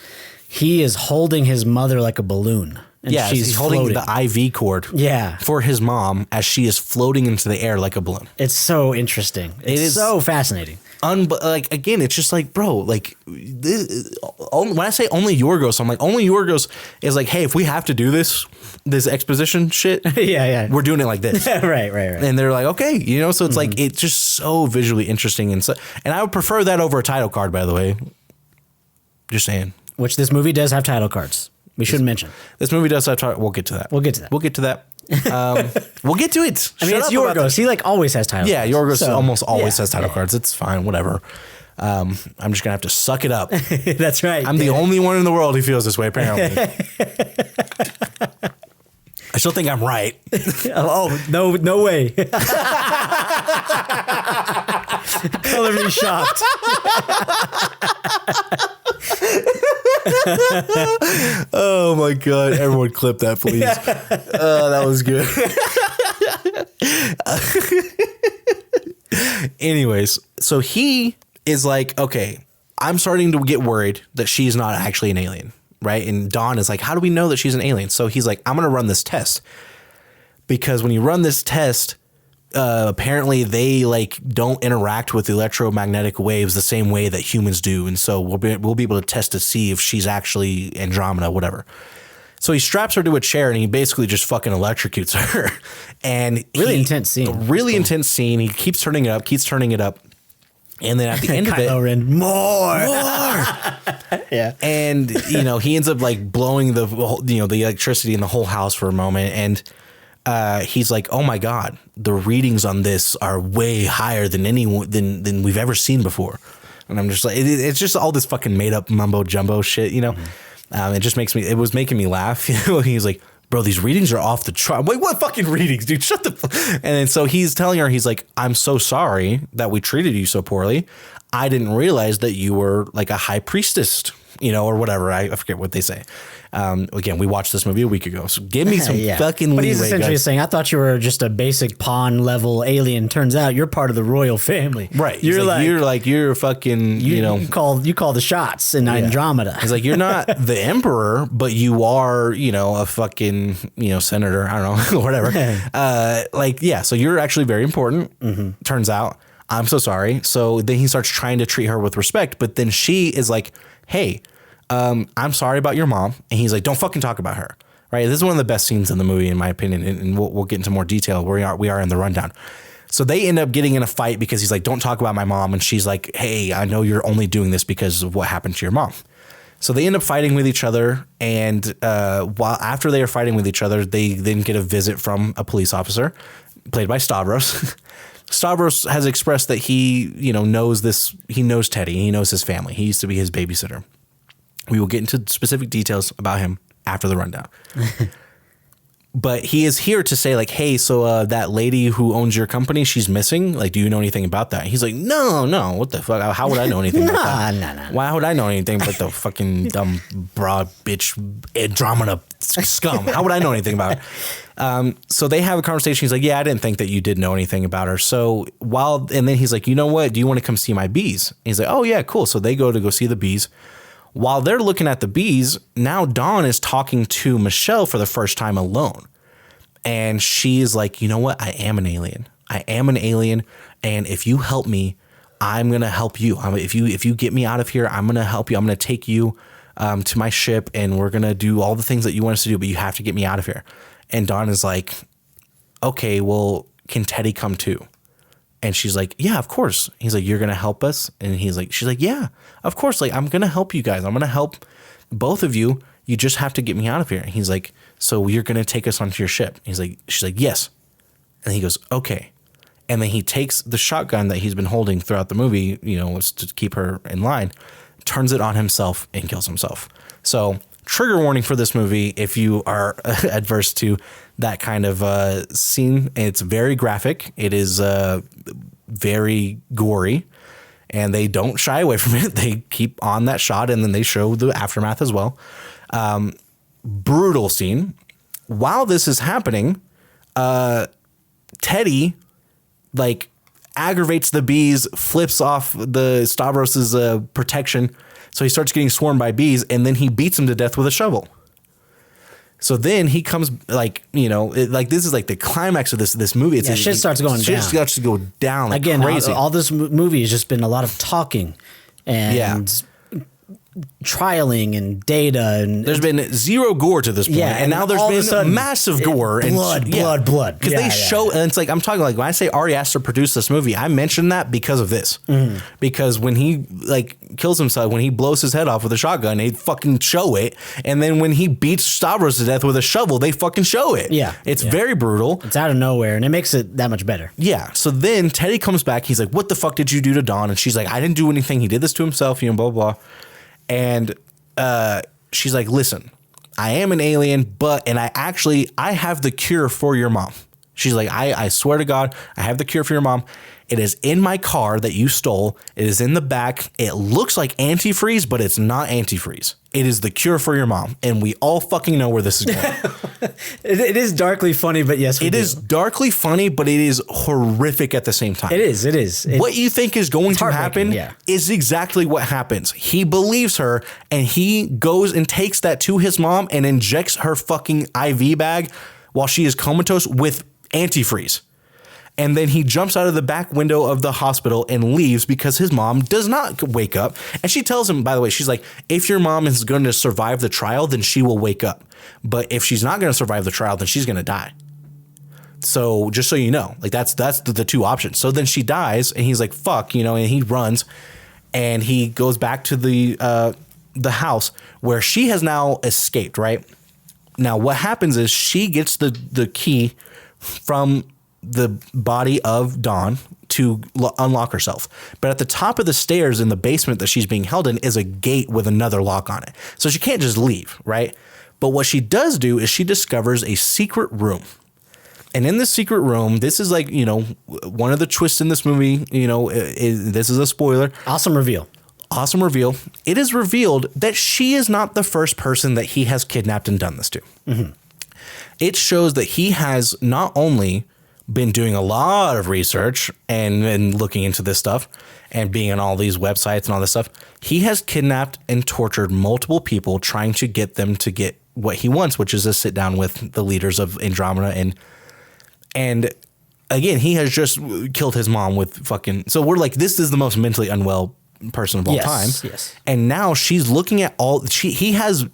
he is holding his mother like a balloon. And she's
holding the IV cord for his mom as she is floating into the air like a balloon.
It's so interesting. It's so fascinating.
Again, it's just like, bro, like when I say only Yorgos, I'm like, only Yorgos is like, hey, if we have to do this exposition shit, we're doing it like this.
right.
And they're like, okay, so it's like, it's just so visually interesting. And I would prefer that over a title card, by the way. Just saying.
Which this movie does have title cards. We should mention.
This movie does have title. We'll get to that.
We'll get to that.
We'll get to it.
I mean, it's Yorgos. He like always has title cards.
Yeah, Yorgos almost always has title cards. It's fine. Whatever. I'm just going to have to suck it up.
That's right.
I'm the only one in the world who feels this way, apparently. I still think I'm right.
Oh, no way. Color me shocked.
Oh my God. Everyone clip that, please. That was good. Anyways, so he is like, okay, I'm starting to get worried that she's not actually an alien, right? And Dawn is like, how do we know that she's an alien? So he's like, I'm going to run this test. Because when you run this test, apparently they like don't interact with electromagnetic waves the same way that humans do. And so we'll be able to test to see if she's actually Andromeda, whatever. So he straps her to a chair and he basically just fucking electrocutes her. And
intense scene.
Really intense scene. He keeps turning it up. And then at the end of it,
more. Yeah.
And, he ends up like blowing the electricity in the whole house for a moment. And he's like, oh my God, the readings on this are way higher than than we've ever seen before. And I'm just like, it's just all this fucking made up mumbo jumbo shit, It just it was making me laugh. He's like, bro, these readings are off the chart. Wait, what fucking readings, dude? Shut the And then so he's telling her, he's like, I'm so sorry that we treated you so poorly. I didn't realize that you were like a high priestess, or whatever. I forget what they say. Again, we watched this movie a week ago, so give me some fucking leeway.
But he's essentially saying, I thought you were just a basic pawn level alien. Turns out you're part of the royal family.
Right. You're fucking,
you call the shots in Andromeda.
He's like, you're not the emperor, but you are, a fucking, senator. I don't know, whatever. So you're actually very important. Turns out. I'm so sorry. So then he starts trying to treat her with respect, but then she is like, hey, I'm sorry about your mom. And he's like, don't fucking talk about her. Right. This is one of the best scenes in the movie, in my opinion. And we'll get into more detail where we are in the rundown. So they end up getting in a fight because he's like, don't talk about my mom. And she's like, hey, I know you're only doing this because of what happened to your mom. So they end up fighting with each other, and while after they are fighting with each other, they then get a visit from a police officer, played by Stavros. Stavros has expressed that he, knows this. He knows Teddy. He knows his family. He used to be his babysitter. We will get into specific details about him after the rundown. But he is here to say, like, hey, so that lady who owns your company, she's missing. Like, do you know anything about that? He's like, no, what the fuck? How would I know anything about that?
Nah.
Why would I know anything but the fucking dumb, broad bitch, Andromeda scum? How would I know anything about it? So they have a conversation. He's like, yeah, I didn't think that you did know anything about her. So and then he's like, you know what? Do you want to come see my bees? And he's like, oh, yeah, cool. So they go see the bees. While they're looking at the bees, now Dawn is talking to Michelle for the first time alone. And she is like, you know what? I am an alien. And if you help me, I'm going to help you. If you get me out of here, I'm going to help you. I'm going to take you to my ship, and we're going to do all the things that you want us to do, but you have to get me out of here. And Dawn is like, okay, well, can Teddy come too? And she's like, yeah, of course. He's like, you're going to help us? And she's like, yeah, of course. Like, I'm going to help you guys. I'm going to help both of you. You just have to get me out of here. And he's like, so you're going to take us onto your ship? She's like, yes. And he goes, okay. And then he takes the shotgun that he's been holding throughout the movie, to keep her in line, turns it on himself and kills himself. So trigger warning for this movie. If you are adverse to that kind of scene, it's very graphic. It is very gory, and they don't shy away from it. They keep on that shot, and then they show the aftermath as well. Brutal scene. While this is happening, Teddy aggravates the bees, flips off the Stavros's protection, so he starts getting swarmed by bees, and then he beats him to death with a shovel. So then he comes this is like the climax of this movie.
Shit starts going down.
Shit starts to go down like
again.
Crazy.
All this movie has just been a lot of talking and trialing and data, and
there's been zero gore to this point, and now there's been massive gore and
blood
because they show, and it's like, I'm talking like when I say Ari Aster produced this movie, I mentioned that because of this, because when he kills himself, when he blows his head off with a shotgun, they fucking show it, and then when he beats Stavros to death with a shovel, they fucking show it. It's very brutal.
It's out of nowhere, and it makes it that much better. So then Teddy comes back. He's like, what the fuck did you do to Dawn? And she's like, I didn't do anything. He did this to himself, blah blah. And she's like, listen, I am an alien, and I have the cure for your mom. She's like, I swear to God, I have the cure for your mom. It is in my car that you stole. It is in the back. It looks like antifreeze, but it's not antifreeze. It is the cure for your mom. And we all fucking know where this is going. It is darkly funny, but yes,
it is darkly funny, but it is horrific at the same time.
It is.
What you think is going to happen is exactly what happens. He believes her, and he goes and takes that to his mom and injects her fucking IV bag while she is comatose with antifreeze. And then he jumps out of the back window of the hospital and leaves because his mom does not wake up. And she tells him, by the way, she's like, if your mom is going to survive the trial, then she will wake up. But if she's not going to survive the trial, then she's going to die. So just so you know, that's the two options. So then she dies, and he's like, fuck, and he runs, and he goes back to the house where she has now escaped, right? Now what happens is she gets the key from the body of Dawn to unlock herself. But at the top of the stairs in the basement that she's being held in is a gate with another lock on it. So she can't just leave, right? But what she does do is she discovers a secret room. And in this secret room, this is one of the twists in this movie, this is a spoiler.
Awesome reveal. It is revealed that she is not the first person that he has kidnapped and done this to. Mm-hmm. It shows that he has not only been doing a lot of research and looking into this stuff and being on all these websites and all this stuff. He has kidnapped and tortured multiple people trying to get them to get what he wants, which is to sit down with the leaders of Andromeda. And again, he has just killed his mom with fucking... So we're like, this is the most mentally unwell person of all time. Yes.
And now she's looking at he has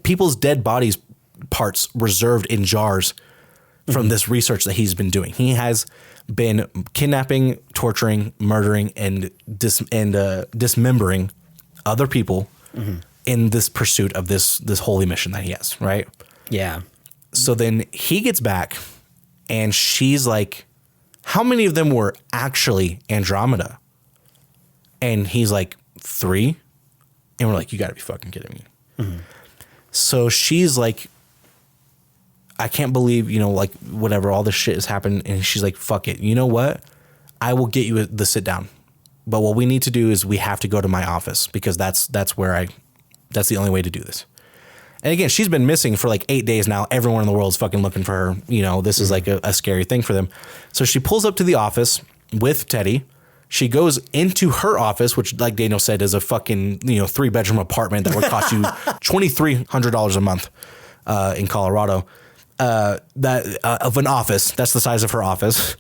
people's dead bodies parts reserved in jars from this research that he's been doing. He has been kidnapping, torturing, murdering, and dismembering other people in this pursuit of this holy mission that he has, right?
Yeah.
So then he gets back, and she's like, how many of them were actually Andromeda? And he's like, 3. And we're like, you got to be fucking kidding me. Mm-hmm. So she's like, I can't believe, like, whatever, all this shit has happened. And she's like, fuck it. You know what? I will get you the sit down. But what we need to do is we have to go to my office, because that's the only way to do this. And again, she's been missing for like 8 days now. Everyone in the world is fucking looking for her. This is like a scary thing for them. So she pulls up to the office with Teddy. She goes into her office, which, like Daniel said, is a fucking 3-bedroom apartment that would cost you $2,300 a month in Colorado. Of an office. That's the size of her office.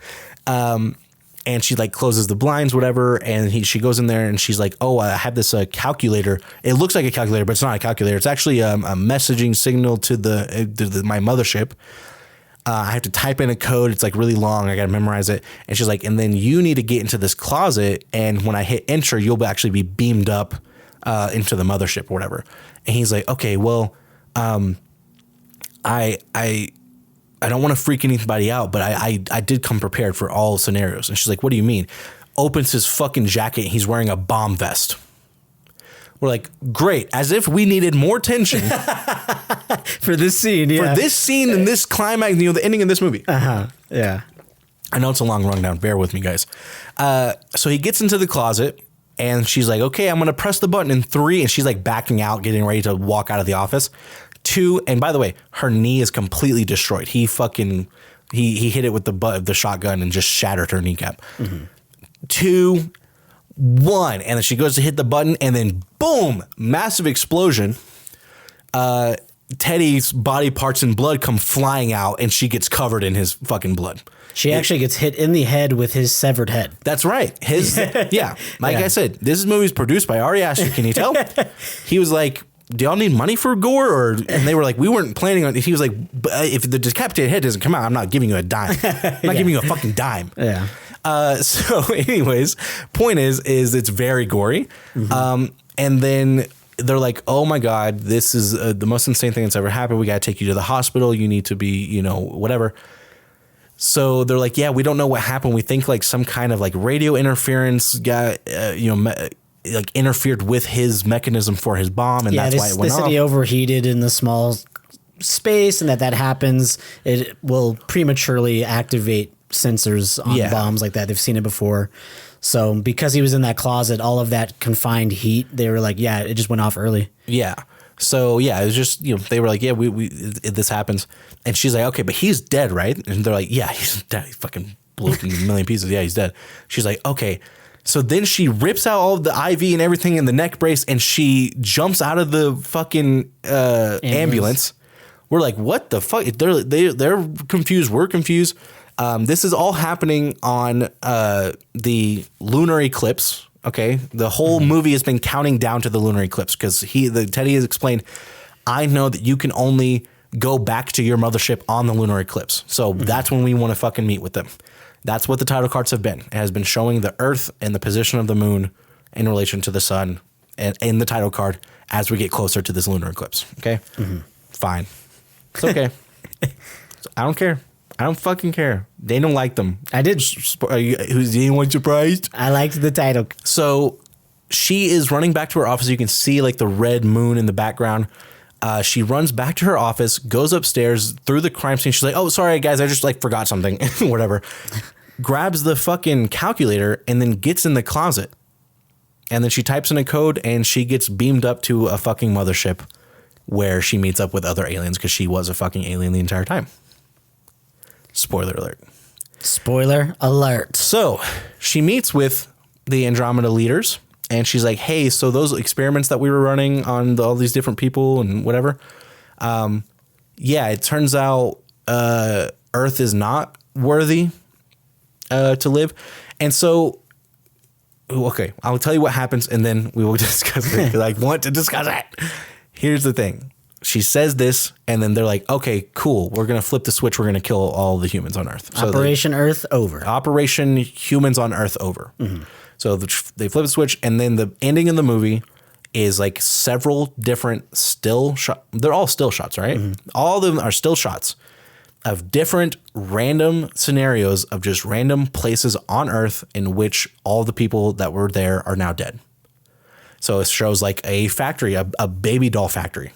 And she like closes the blinds, whatever. And she goes in there and she's like, oh, I have this calculator. It looks like a calculator, but it's not a calculator. It's actually a messaging signal to my mothership. I have to type in a code. It's like really long. I got to memorize it. And she's like, and then you need to get into this closet. And when I hit enter, you'll actually be beamed up into the mothership or whatever. And he's like, okay, well, I don't want to freak anybody out, but I did come prepared for all scenarios. And she's like, what do you mean? Opens his fucking jacket. And he's wearing a bomb vest. We're like, great. As if we needed more tension
for this scene. Yeah.
For this scene and this climax, the ending of this movie.
Yeah.
I know it's a long rundown. Bear with me, guys. So he gets into the closet and she's like, okay, I'm going to press the button in 3. And she's like backing out, getting ready to walk out of the office. 2, and by the way, her knee is completely destroyed. He hit it with the butt of the shotgun and just shattered her kneecap. Mm-hmm. 2, 1, and then she goes to hit the button, and then boom, massive explosion. Teddy's body parts and blood come flying out, and she gets covered in his fucking blood.
She actually gets hit in the head with his severed head.
That's right. I said, this movie's produced by Ari Aster. Can you tell? He was like, do y'all need money for gore? And they were like, we weren't planning on. He was like, if the decapitated head doesn't come out, I'm not giving you a dime. I'm not giving you a fucking dime.
Yeah.
So anyways, point is it's very gory. Mm-hmm. And then they're like, oh my God, this is the most insane thing that's ever happened. We got to take you to the hospital. You need to be, whatever. So they're like, yeah, we don't know what happened. We think like some kind of like radio interference got, like interfered with his mechanism for his bomb, and that's why it went off.
They said he overheated in the small space, and that happens. It will prematurely activate sensors on bombs like that. They've seen it before. So because he was in that closet, all of that confined heat, they were like, yeah, it just went off early.
Yeah. So yeah, it was just, they were like, yeah, this happens. And she's like, okay, but he's dead, right? And they're like, yeah, he's dead. He fucking blew up in a million pieces. Yeah, he's dead. She's like, okay. So then she rips out all of the IV and everything in the neck brace, and she jumps out of the fucking ambulance. We're like, what the fuck? They're confused. We're confused. This is all happening on the lunar eclipse. Okay, the whole movie has been counting down to the lunar eclipse because Teddy has explained, I know that you can only go back to your mothership on the lunar eclipse. So that's when we want to fucking meet with them. That's what the title cards have been. It has been showing the Earth and the position of the moon in relation to the sun and in the title card as we get closer to this lunar eclipse. Okay? Mm-hmm. Fine. It's okay. I don't care. I don't fucking care. They don't like them.
I did.
Who's anyone surprised?
I liked the title.
So she is running back to her office. You can see like the red moon in the background. She runs back to her office, goes upstairs through the crime scene. She's like, oh, sorry, guys. I just like forgot something. Whatever. Grabs the fucking calculator and then gets in the closet. And then she types in a code and she gets beamed up to a fucking mothership where she meets up with other aliens because she was a fucking alien the entire time. Spoiler alert.
Spoiler alert.
So she meets with the Andromeda leaders. And she's like, hey, so those experiments that we were running on all these different people and whatever, it turns out Earth is not worthy to live. And so, okay, I'll tell you what happens and then we will discuss it because I want to discuss it. Here's the thing. She says this and then they're like, okay, cool. We're going to flip the switch. We're going to kill all the humans on Earth. So
Operation Earth over.
Operation Humans on Earth over. Mm-hmm. So they flip the switch, and then the ending of the movie is like several different still shot. They're all still shots, right? All of them are still shots of different random scenarios of just random places on Earth in which all the people that were there are now dead. So it shows like a factory, a baby doll factory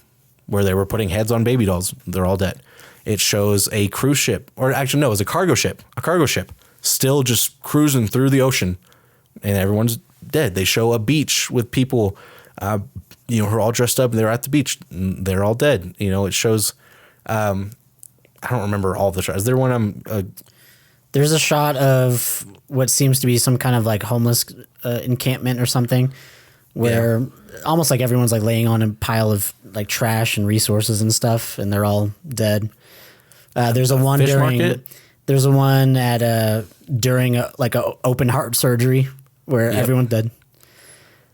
where they were putting heads on baby dolls. They're all dead. It shows a cruise ship, or actually no, it was a cargo ship still just cruising through the ocean and everyone's dead. They show a beach with people, who are all dressed up and they're at the beach. They're all dead. It shows, I don't remember all the shots. Is there one
There's a shot of what seems to be some kind of like homeless encampment or something where almost like everyone's like laying on a pile of like trash and resources and stuff and they're all dead. There's a one
fish
during
market?
There's a one at during a open heart surgery where everyone's dead.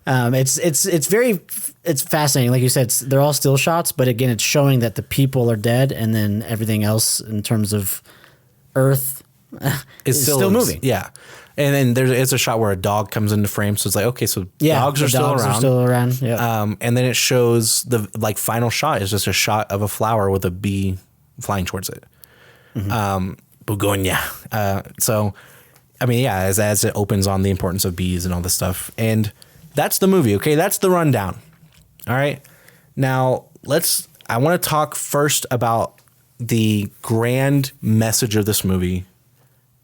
It's fascinating. Like you said, they're all still shots, but again, it's showing that the people are dead, and then everything else in terms of Earth is still moving.
Yeah, and then it's a shot where a dog comes into frame, so it's like, okay, so dogs are
still around. Yeah.
And then it shows the like final shot is just a shot of a flower with a bee flying towards it. Bugonia. So, I mean, yeah, as it opens on the importance of bees and all this stuff, and that's the movie. Okay, that's the rundown. All right, now I want to talk first about the grand message of this movie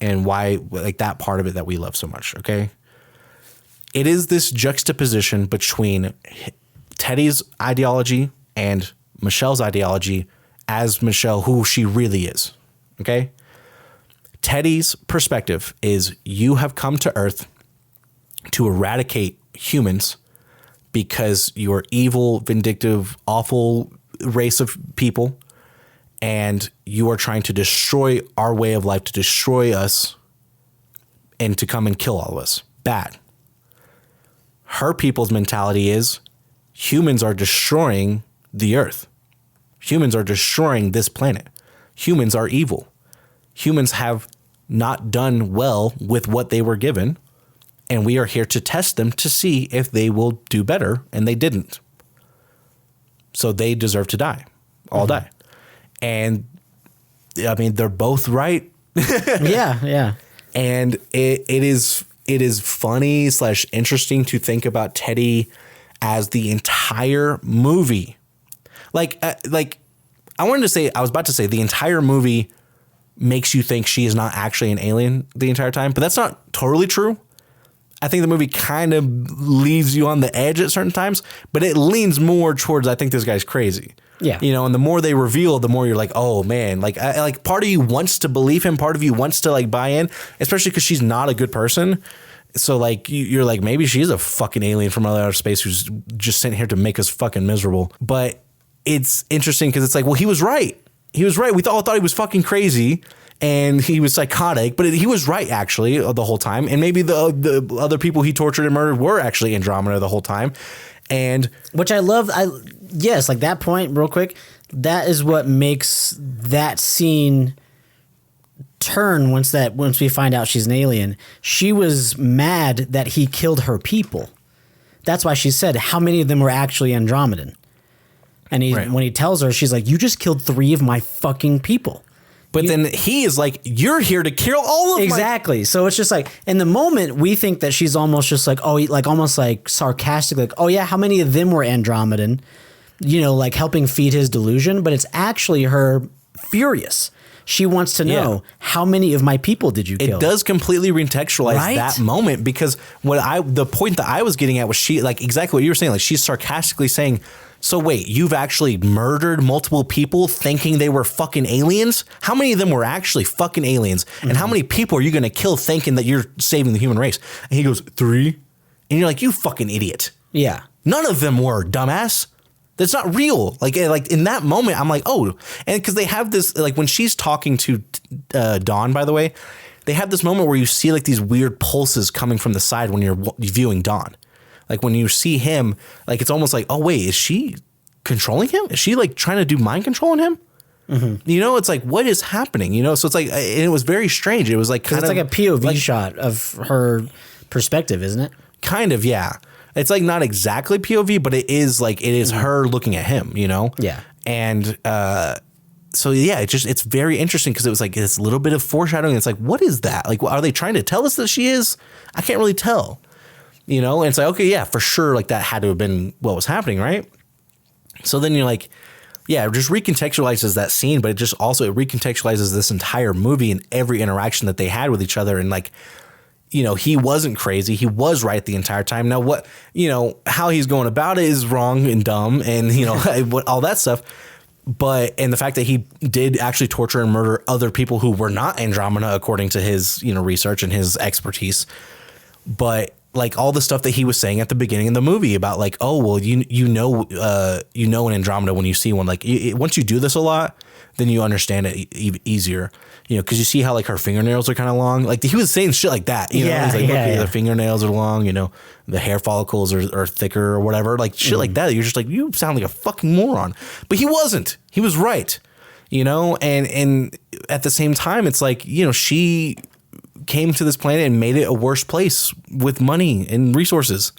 and why, like, that part of it that we love so much. Okay, it is this juxtaposition between Teddy's ideology and Michelle's ideology as Michelle, who she really is. Okay, Teddy's perspective is you have come to Earth to eradicate humans because you're evil, vindictive, awful race of people, and you are trying to destroy our way of life, to destroy us, and to come and kill all of us. Bad. Her people's mentality is humans are destroying the Earth. Humans are destroying this planet. Humans are evil. Humans have not done well with what they were given, and we are here to test them to see if they will do better, and they didn't. So they deserve to die. All die. And I mean, they're both right.
Yeah.
And it is funny / interesting to think about Teddy as the entire movie. I was about to say the entire movie makes you think she is not actually an alien the entire time, but that's not totally true. I think the movie kind of leaves you on the edge at certain times, but it leans more towards, I think this guy's crazy.
Yeah.
And the more they reveal, the more you're like, oh man, like part of you wants to believe him. Part of you wants to like buy in, especially because she's not a good person. So like you're like, maybe she's a fucking alien from outer space who's just sent here to make us fucking miserable. But it's interesting because it's like, well, he was right. He was right. We all thought he was fucking crazy and he was psychotic, but he was right actually the whole time. And maybe the other people he tortured and murdered were actually Andromeda the whole time. And
which I love. Yes, like that point real quick. That is what makes that scene turn once we find out she's an alien. She was mad that he killed her people. That's why she said, how many of them were actually Andromedan? And when he tells her, she's like, you just killed 3 of my fucking people.
But then he is like, you're here to kill all of them.
Exactly. So it's just like, in the moment, we think that she's almost just like, oh, like almost like sarcastic, like, oh yeah, how many of them were Andromedan? Like helping feed his delusion. But it's actually her furious. She wants to know, how many of my people did you kill?
It does completely recontextualize that moment, because the point that I was getting at was she, like exactly what you were saying, like she's sarcastically saying, so wait, you've actually murdered multiple people thinking they were fucking aliens? How many of them were actually fucking aliens? And how many people are you going to kill thinking that you're saving the human race? And he goes, 3. And you're like, you fucking idiot.
Yeah.
None of them were, dumbass. That's not real. Like in that moment, I'm like, oh, and because they have this, like when she's talking to Dawn, by the way, they have this moment where you see like these weird pulses coming from the side when you're viewing Dawn. Like when you see him, like it's almost like, oh wait, is she controlling him? Is she like trying to do mind control on him? Mm-hmm. It's like, what is happening? So it's like, and it was very strange. It was like kind of
like a POV shot of her perspective, isn't it?
Kind of, yeah. It's like not exactly POV, but it is her looking at him, you know?
Yeah.
And so yeah, it's very interesting because it was like this little bit of foreshadowing. It's like, what is that? Like, are they trying to tell us that she is? I can't really tell, you know? And it's like, okay, yeah, for sure. Like that had to have been what was happening, right? So then you're like, yeah, it just recontextualizes that scene, but it recontextualizes this entire movie and every interaction that they had with each other. And like, you know, he wasn't crazy. He was right the entire time. Now what, you know, how he's going about it is wrong and dumb and, you know, all that stuff. And the fact that he did actually torture and murder other people who were not Andromeda, according to his, you know, research and his expertise. But like all the stuff that he was saying at the beginning of the movie about like, oh, well, you know an Andromeda when you see one, like once you do this a lot, then you understand it easier, you know, because you see how like her fingernails are kind of long. Like he was saying shit like that, you know, he's like, look, the fingernails are long, you know, the hair follicles are thicker or whatever, like shit like that. You're just like, you sound like a fucking moron, but he wasn't. He was right, you know, and at the same time, it's like, you know, she came to this planet and made it a worse place with money and resources.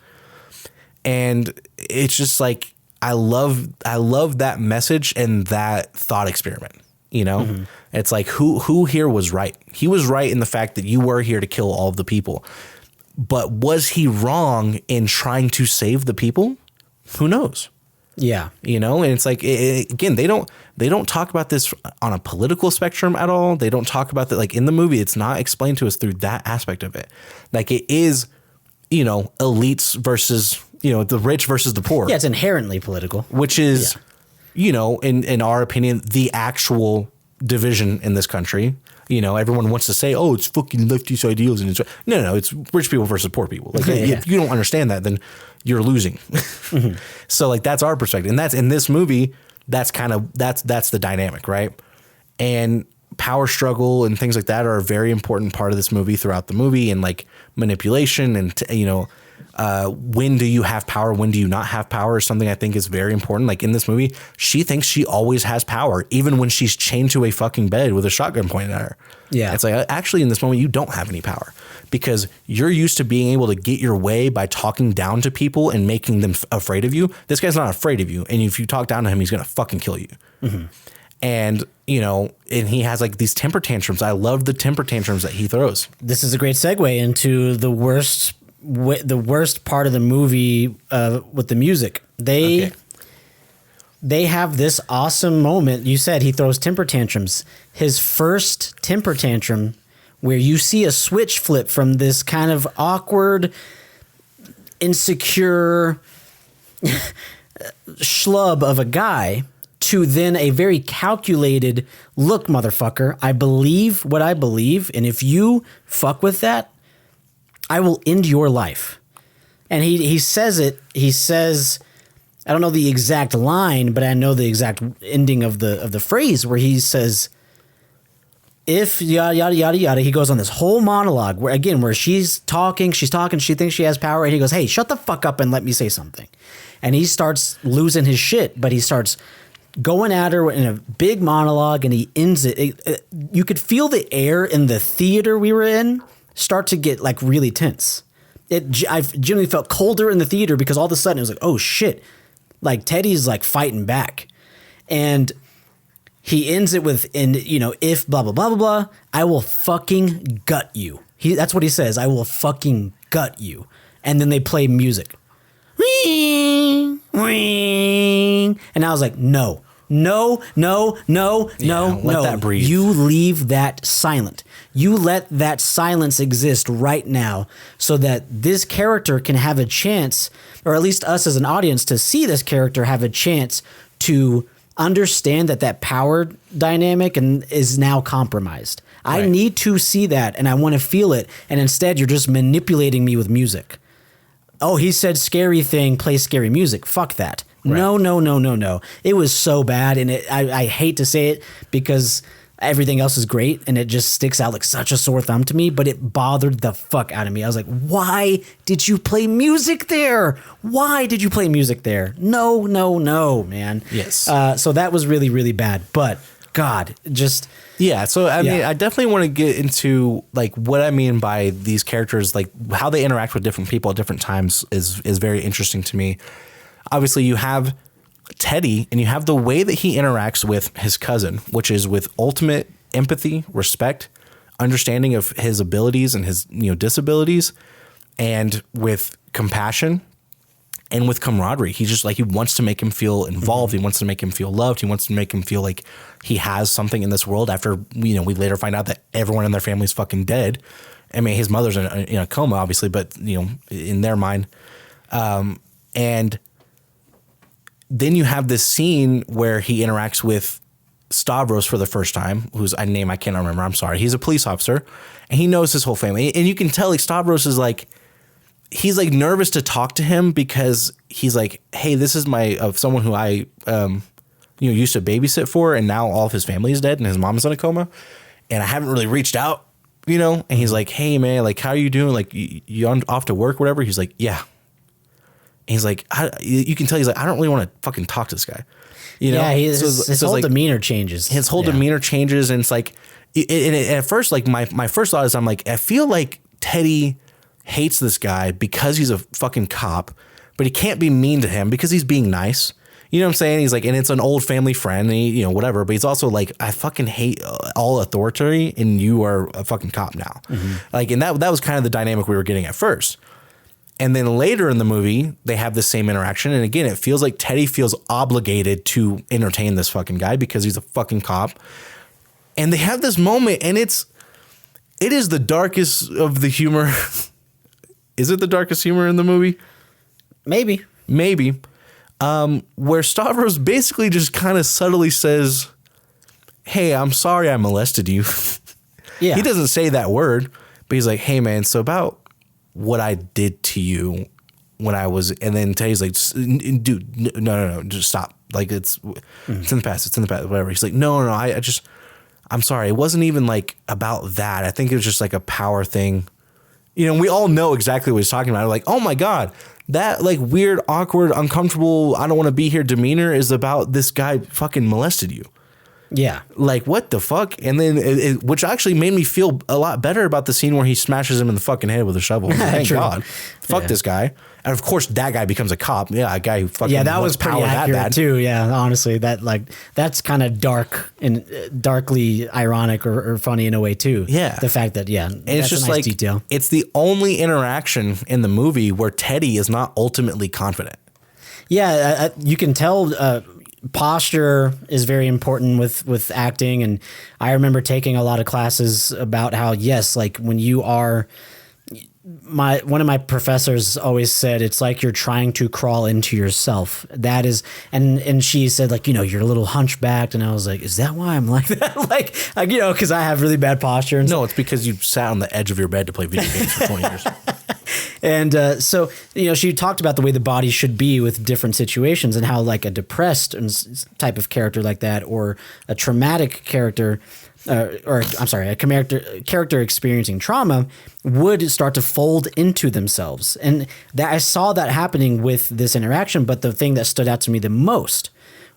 And it's just like, I love that message and that thought experiment, you know. Mm-hmm. It's like who here was right? He was right in the fact that you were here to kill all of the people, but was he wrong in trying to save the people? Who knows?
Yeah.
You know, and it's like, again, they don't talk about this on a political spectrum at all. They don't talk about that. Like in the movie, it's not explained to us through that aspect of it. Like it is, you know, elites versus, you know, the rich versus the poor.
Yeah. It's inherently political,
which is, you know, in our opinion, the actual division in this country. You know, everyone wants to say, oh, it's fucking leftist ideals. And no, it's rich people versus poor people. Like if you don't understand that, then you're losing. Mm-hmm. So like, that's our perspective. And that's in this movie, that's the dynamic. Right. And power struggle and things like that are a very important part of this movie throughout the movie, and like manipulation and, you know, when do you have power? When do you not have power is something I think is very important. Like in this movie, she thinks she always has power, even when she's chained to a fucking bed with a shotgun pointed at her. Yeah. It's like, actually in this moment, you don't have any power because you're used to being able to get your way by talking down to people and making them afraid of you. This guy's not afraid of you. And if you talk down to him, he's going to fucking kill you. Mm-hmm. And, you know, and he has like these temper tantrums. I love the temper tantrums that he throws.
This is a great segue into the worst part of the movie with the music. They have this awesome moment. You said he throws temper tantrums. His first temper tantrum, where you see a switch flip from this kind of awkward, insecure schlub of a guy to then a very calculated, look, motherfucker, I believe what I believe, and if you fuck with that, I will end your life. And he says it. He says, I don't know the exact line, but I know the exact ending of the phrase where he says, if yada yada yada yada. He goes on this whole monologue where she's talking, she thinks she has power, and he goes, hey, shut the fuck up and let me say something. And he starts losing his shit, but he starts going at her in a big monologue, and he ends it. You could feel the air in the theater we were in start to get like really tense. I genuinely felt colder in the theater because all of a sudden it was like, oh shit, like Teddy's like fighting back. And he ends it with, and you know, if blah, blah, blah, blah, blah, I will fucking gut you. That's what he says. I will fucking gut you. And then they play music. And I was like, no. Let that breathe. You leave that silent. You let that silence exist right now so that this character can have a chance, or at least us as an audience to see this character have a chance to understand that power dynamic and is now compromised. Right. I need to see that and I want to feel it. And instead you're just manipulating me with music. Oh, he said scary thing, play scary music. Fuck that. Right. No. It was so bad, and I hate to say it because everything else is great, and it just sticks out like such a sore thumb to me, but it bothered the fuck out of me. I was like, why did you play music there? Why did you play music there? No, man.
Yes.
So that was really, really bad. But God, just
Yeah, so I mean,
Yeah.
I definitely want to get into like what I mean by these characters, like how they interact with different people at different times is very interesting to me. Obviously, you have Teddy, and you have the way that he interacts with his cousin, which is with ultimate empathy, respect, understanding of his abilities and his disabilities, and with compassion. And with camaraderie, he just like he wants to make him feel involved. He wants to make him feel loved. He wants to make him feel like he has something in this world. After we later find out that everyone in their family is fucking dead. I mean, his mother's in a coma, obviously, but in their mind. And then you have this scene where he interacts with Stavros for the first time, whose name I can't remember. I'm sorry. He's a police officer, and he knows his whole family. And you can tell like Stavros is like. He's like nervous to talk to him because he's like, hey, this is someone who I, used to babysit for. And now all of his family is dead and his mom's in a coma. And I haven't really reached out, and he's like, hey man, like, how are you doing? Like you off to work, whatever. He's like, yeah. And he's like, you can tell he's like, I don't really want to fucking talk to this guy.
Yeah, his whole demeanor changes.
His whole demeanor changes. And it's like, at first, like my first thought is I'm like, I feel like Teddy hates this guy because he's a fucking cop, but he can't be mean to him because he's being nice. You know what I'm saying? He's like, and it's an old family friend, and he, whatever. But he's also like, I fucking hate all authority, and you are a fucking cop now. Like, and that was kind of the dynamic we were getting at first. And then later in the movie, they have the same interaction, and again, it feels like Teddy feels obligated to entertain this fucking guy because he's a fucking cop. And they have this moment, and it is the darkest of the humor. Is it the darkest humor in the movie?
Maybe.
Where Stavros basically just kind of subtly says, hey, I'm sorry I molested you.
Yeah.
He doesn't say that word, but he's like, hey man, so about what I did to you when I was, and then Teddy's like, dude, no, just stop. Like it's in the past, whatever. He's like, no, I'm sorry. It wasn't even like about that. I think it was just like a power thing. We all know exactly what he's talking about. We're like, oh my God, that like weird, awkward, uncomfortable, I don't want to be here demeanor is about this guy fucking molested you.
Yeah.
Like, what the fuck? And then, which actually made me feel a lot better about the scene where he smashes him in the fucking head with a shovel. Thank God. Fuck this guy. And of course, that guy becomes a cop. Yeah, a guy who fucking
that was pretty accurate too. Yeah, honestly, that's kind of dark and darkly ironic or funny in a way too.
Yeah,
the fact that
and
that's
it's just
a nice
like
detail.
It's the only interaction in the movie where Teddy is not ultimately confident.
Yeah, you can tell. Posture is very important with acting, and I remember taking a lot of classes about how like when you are. One of my professors always said it's like you're trying to crawl into yourself. That is, and she said like you're a little hunchbacked, and I was like, is that why I'm like that? like because I have really bad posture. And
no, it's because you sat on the edge of your bed to play video games for 20 years.
And so she talked about the way the body should be with different situations, and how like a depressed type of character like that, or a traumatic character. A character experiencing trauma would start to fold into themselves. And that I saw that happening with this interaction. But the thing that stood out to me the most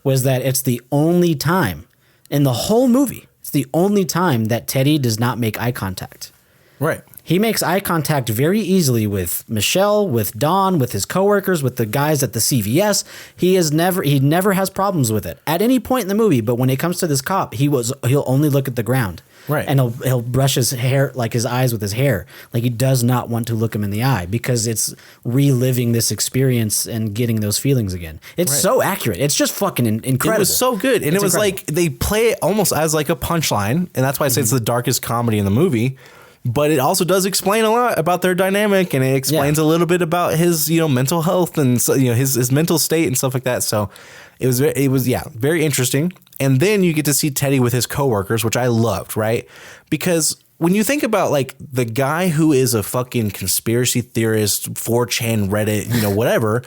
was that it's the only time in the whole movie, it's the only time that Teddy does not make eye contact.
Right.
He makes eye contact very easily with Michelle, with Don, with his coworkers, with the guys at the CVS. He never has problems with it at any point in the movie. But when it comes to this cop, he'll only look at the ground.
Right.
And he'll brush his hair, like his eyes with his hair. Like he does not want to look him in the eye because it's reliving this experience and getting those feelings again. It's so accurate. It's just fucking incredible. It
was so good. And it was incredible. Like they play it almost as like a punchline. And that's why I say it's the darkest comedy in the movie. But it also does explain a lot about their dynamic, and it explains a little bit about his, mental health and his mental state and stuff like that. So it was very interesting. And then you get to see Teddy with his coworkers, which I loved, right? Because when you think about like the guy who is a fucking conspiracy theorist, 4chan, Reddit, whatever,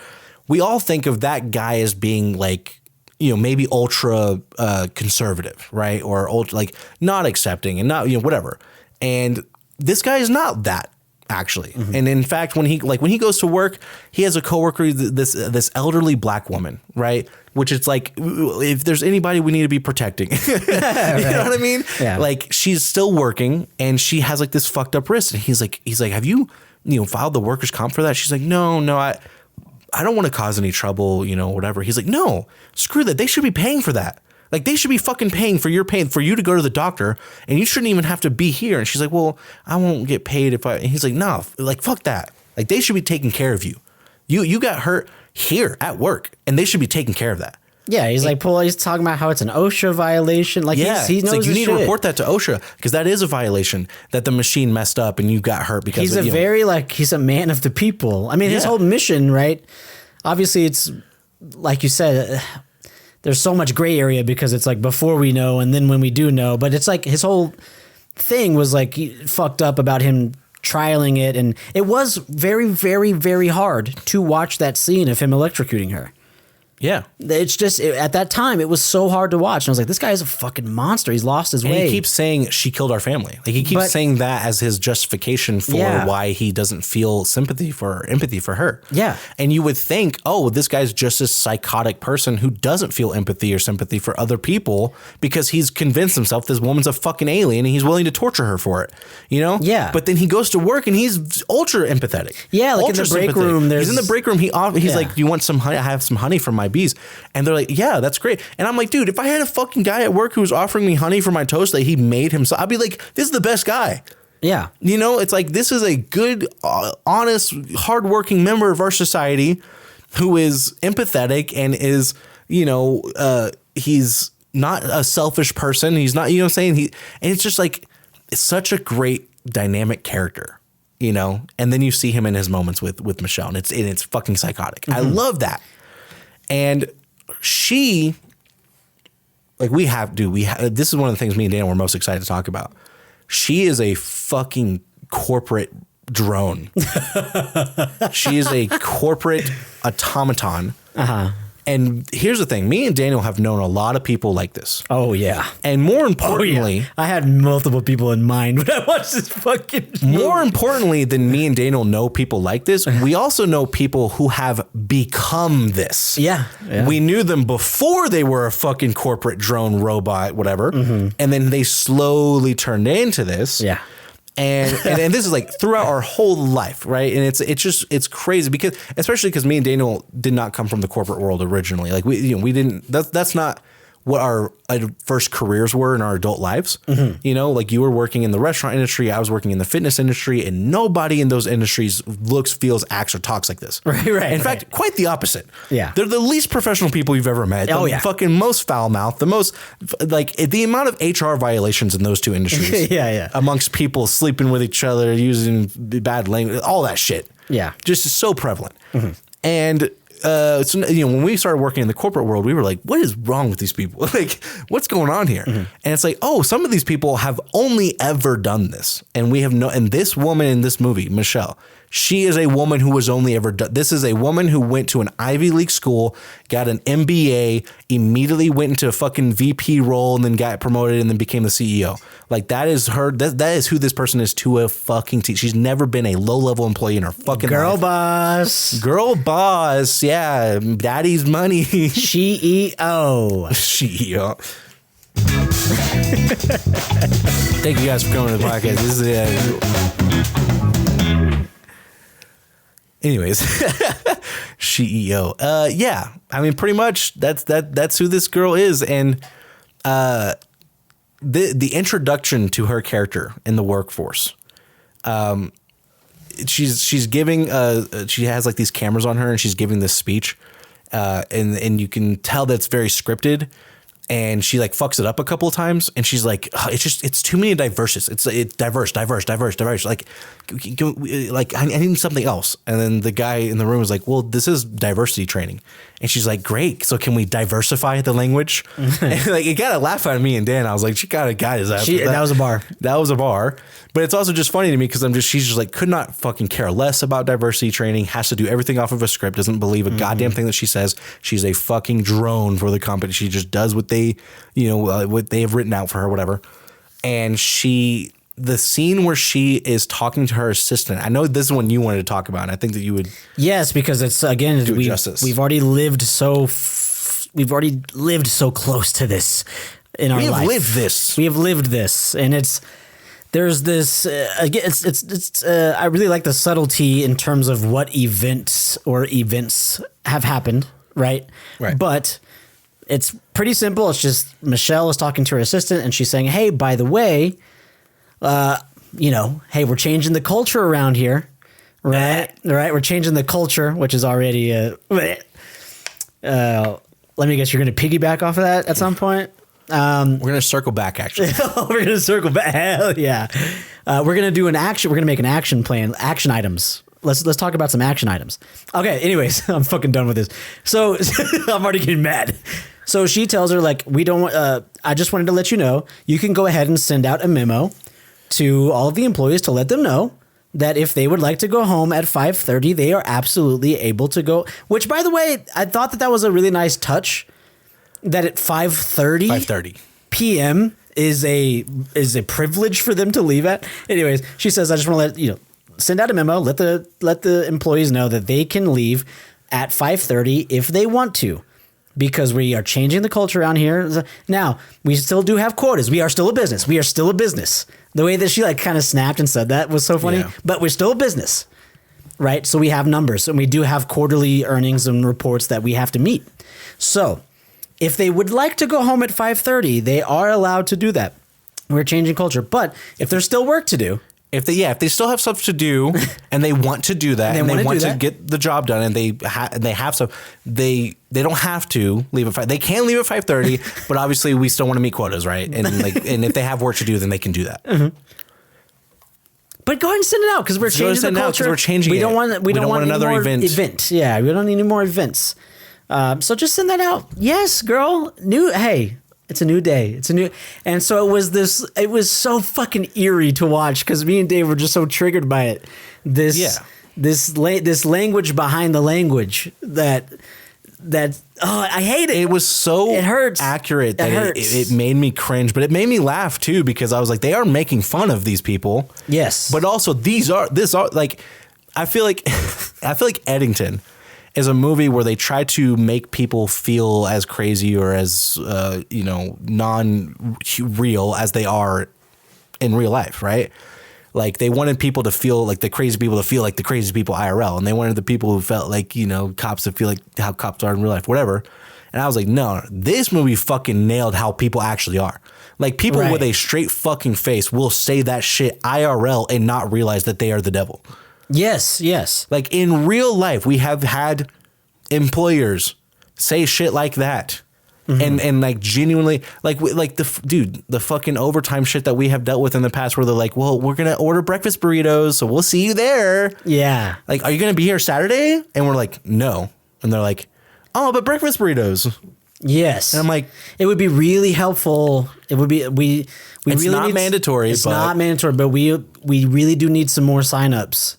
we all think of that guy as being like, maybe ultra conservative, right? Or ultra, like not accepting and not, whatever. And this guy is not that actually. And in fact, when he goes to work, he has a coworker, this elderly black woman, right? Which is like, if there's anybody we need to be protecting, you know what I mean?
Yeah.
Like, she's still working and she has like this fucked up wrist, and he's like, have you filed the workers' comp for that? She's like, no, I don't want to cause any trouble, whatever. He's like, no, screw that. They should be paying for that. Like, they should be fucking paying for your pain, for you to go to the doctor, and you shouldn't even have to be here. And she's like, well, I won't get paid if I, and he's like, no, like, fuck that. Like, they should be taking care of you. You got hurt here at work, and they should be taking care of that.
Yeah, he's talking about how it's an OSHA violation. Like,
yeah,
he knows
like, you need to
shit.
report that to OSHA, because that is a violation, that the machine messed up and you got hurt because
he's he's a man of the people. I mean, his whole mission, right? Obviously, it's like you said, there's so much gray area because it's like before we know and then when we do know. But it's like his whole thing was like fucked up about him trialing it. And it was very, very, very hard to watch that scene of him electrocuting her.
Yeah.
It's just, at that time, it was so hard to watch. And I was like, this guy is a fucking monster. He's lost his way.
And he keeps saying she killed our family. Like, he keeps saying that as his justification for why he doesn't feel empathy for her.
Yeah.
And you would think, oh, this guy's just a psychotic person who doesn't feel empathy or sympathy for other people because he's convinced himself this woman's a fucking alien and he's willing to torture her for it.
Yeah.
But then he goes to work and he's ultra empathetic.
Yeah, like
ultra
in the break room.
He's in the break room. He's like, do you want some honey? I have some honey from my bees. And they're like, yeah, that's great. And I'm like, dude, if I had a fucking guy at work who was offering me honey for my toast that he made himself, I'd be like, this is the best guy.
Yeah.
It's like, this is a good, honest, hardworking member of our society who is empathetic and is, he's not a selfish person. He's not, what I'm saying? And it's just like, it's such a great dynamic character, and then you see him in his moments with Michelle, and it's fucking psychotic. I love that. And she, like, this is one of the things me and Dan were most excited to talk about. She is a fucking corporate drone. She is a corporate automaton. Uh-huh. And here's the thing. Me and Daniel have known a lot of people like this.
Oh, yeah.
And more importantly...
I had multiple people in mind when I watched this fucking movie.
More importantly than me and Daniel know people like this, we also know people who have become this.
Yeah.
We knew them before they were a fucking corporate drone robot, whatever. And then they slowly turned into this.
Yeah.
And this is like throughout our whole life, right? And it's crazy because, especially because me and Daniel did not come from the corporate world originally. Like, we didn't, that's not what our first careers were in our adult lives. Like, you were working in the restaurant industry, I was working in the fitness industry, and nobody in those industries looks, feels, acts, or talks like this.
Right. In
fact, quite the opposite.
Yeah.
They're the least professional people you've ever met.
Oh,
the
yeah.
fucking most foul mouthed, the most, like, the amount of HR violations in those two industries.
Yeah.
Amongst people sleeping with each other, using bad language, all that shit.
Yeah.
Just so prevalent. And so, when we started working in the corporate world, we were like, what is wrong with these people? Like, what's going on here? And it's like, oh, some of these people have only ever done this. And and this woman in this movie, Michelle, she is a woman who was only ever done. This is a woman who went to an Ivy League school, got an MBA, immediately went into a fucking VP role, and then got promoted and then became the CEO. Like, that is her. That is who this person is to a fucking T. She's never been a low level employee in her fucking
Girl
life.
boss.
Girl boss. Yeah. Daddy's money.
CEO.
CEO. Thank you guys for coming to the podcast. This is anyways, CEO. Yeah, I mean, pretty much that's who this girl is, and the introduction to her character in the workforce. She's giving she has like these cameras on her, and she's giving this speech, and you can tell that's very scripted. And she like fucks it up a couple of times, and she's like, oh, it's too many diverses. It's diverse. Like I need something else. And then the guy in the room was like, well, this is diversity training. And she's like, great. So can we diversify the language? And like, it got a laugh out of me and Dan. I was like, she kind of got his ass.
That was a bar.
That was a bar. But it's also just funny to me because she's just like, could not fucking care less about diversity training, has to do everything off of a script, doesn't believe a goddamn thing that she says. She's a fucking drone for the company. She just does what they have written out for her, whatever. And she the scene where she is talking to her assistant. I know this is one you wanted to talk about, and I think that you would.
Yes, because it's again
justice.
We've already lived so close to this in our life.
We have lived this.
We have lived this, and there's this again. It's I really like the subtlety in terms of what events have happened, right?
Right.
But it's pretty simple. It's just Michelle is talking to her assistant, and she's saying, "Hey, by the way, hey, we're changing the culture around here, right? Right? We're changing the culture, which is already let me guess, you're going to piggyback off of that at some point."
We're going to circle back, actually.
We're going to circle back. Hell yeah. We're going to do an action. We're going to make an action plan, action items. Let's talk about some action items. Okay. Anyways, I'm fucking done with this. So I'm already getting mad. So she tells her, like, I just wanted to let you know, you can go ahead and send out a memo to all of the employees to let them know that if they would like to go home at 5:30, they are absolutely able to go, which, by the way, I thought that was a really nice touch. That at 5:30 p.m. is a privilege for them to leave at. Anyways, she says, I just want to send out a memo, let the employees know that they can leave at 5:30 if they want to, because we are changing the culture around here. Now, we still do have quotas. We are still a business. We are still a business. The way that she kind of snapped and said that was so funny, but we're still a business, right? So we have numbers, and we do have quarterly earnings and reports that we have to meet. So if they would like to go home at 5:30, they are allowed to do that. We're changing culture. But if there's still work to do,
if they still have stuff to do and they want to do that, and they want to get the job done, and they have stuff, they don't have to leave at 5. They can leave at 5:30, but obviously we still want to meet quotas, right? And and if they have work to do, then they can do that.
Mm-hmm. But go ahead and send it out, because we're changing the culture.
We're changing.
We don't want another event. Yeah, we don't need any more events. So just send that out. Yes, girl. Hey, it's a new day. And so it was so fucking eerie to watch, because me and Dave were just so triggered by it. This language behind the language that I hate it.
It was so
it hurts.
accurate that
it hurts.
It made me cringe, but it made me laugh too, because I was like, they are making fun of these people.
Yes.
But also I feel like Eddington is a movie where they try to make people feel as crazy or as non-real as they are in real life, right? Like, they wanted people to feel like the crazy people to feel like the crazy people IRL, and they wanted the people who felt like cops to feel like how cops are in real life, whatever. And I was like, no, this movie fucking nailed how people actually are. Like, people with a straight fucking face will say that shit IRL and not realize that they are the devil.
Yes. Like,
in real life, we have had employers say shit like that. Mm-hmm. And like, genuinely, the fucking overtime shit that we have dealt with in the past, where they're like, well, we're going to order breakfast burritos, so we'll see you there.
Yeah.
Like, are you going to be here Saturday? And we're like, no. And they're like, oh, but breakfast burritos.
Yes.
And I'm like,
it would be really helpful. It would be, it's really
not mandatory.
It's not mandatory, but we really do need some more signups.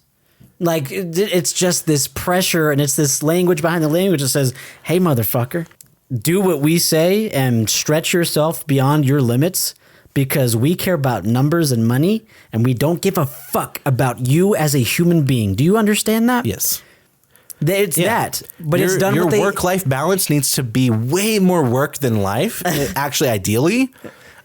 Like, it's just this pressure, and it's this language behind the language that says, hey, motherfucker, do what we say and stretch yourself beyond your limits, because we care about numbers and money, and we don't give a fuck about you as a human being. Do you understand that?
Yes.
It's that. But it's done
your
with
work-life balance needs to be way more work than life, actually, ideally.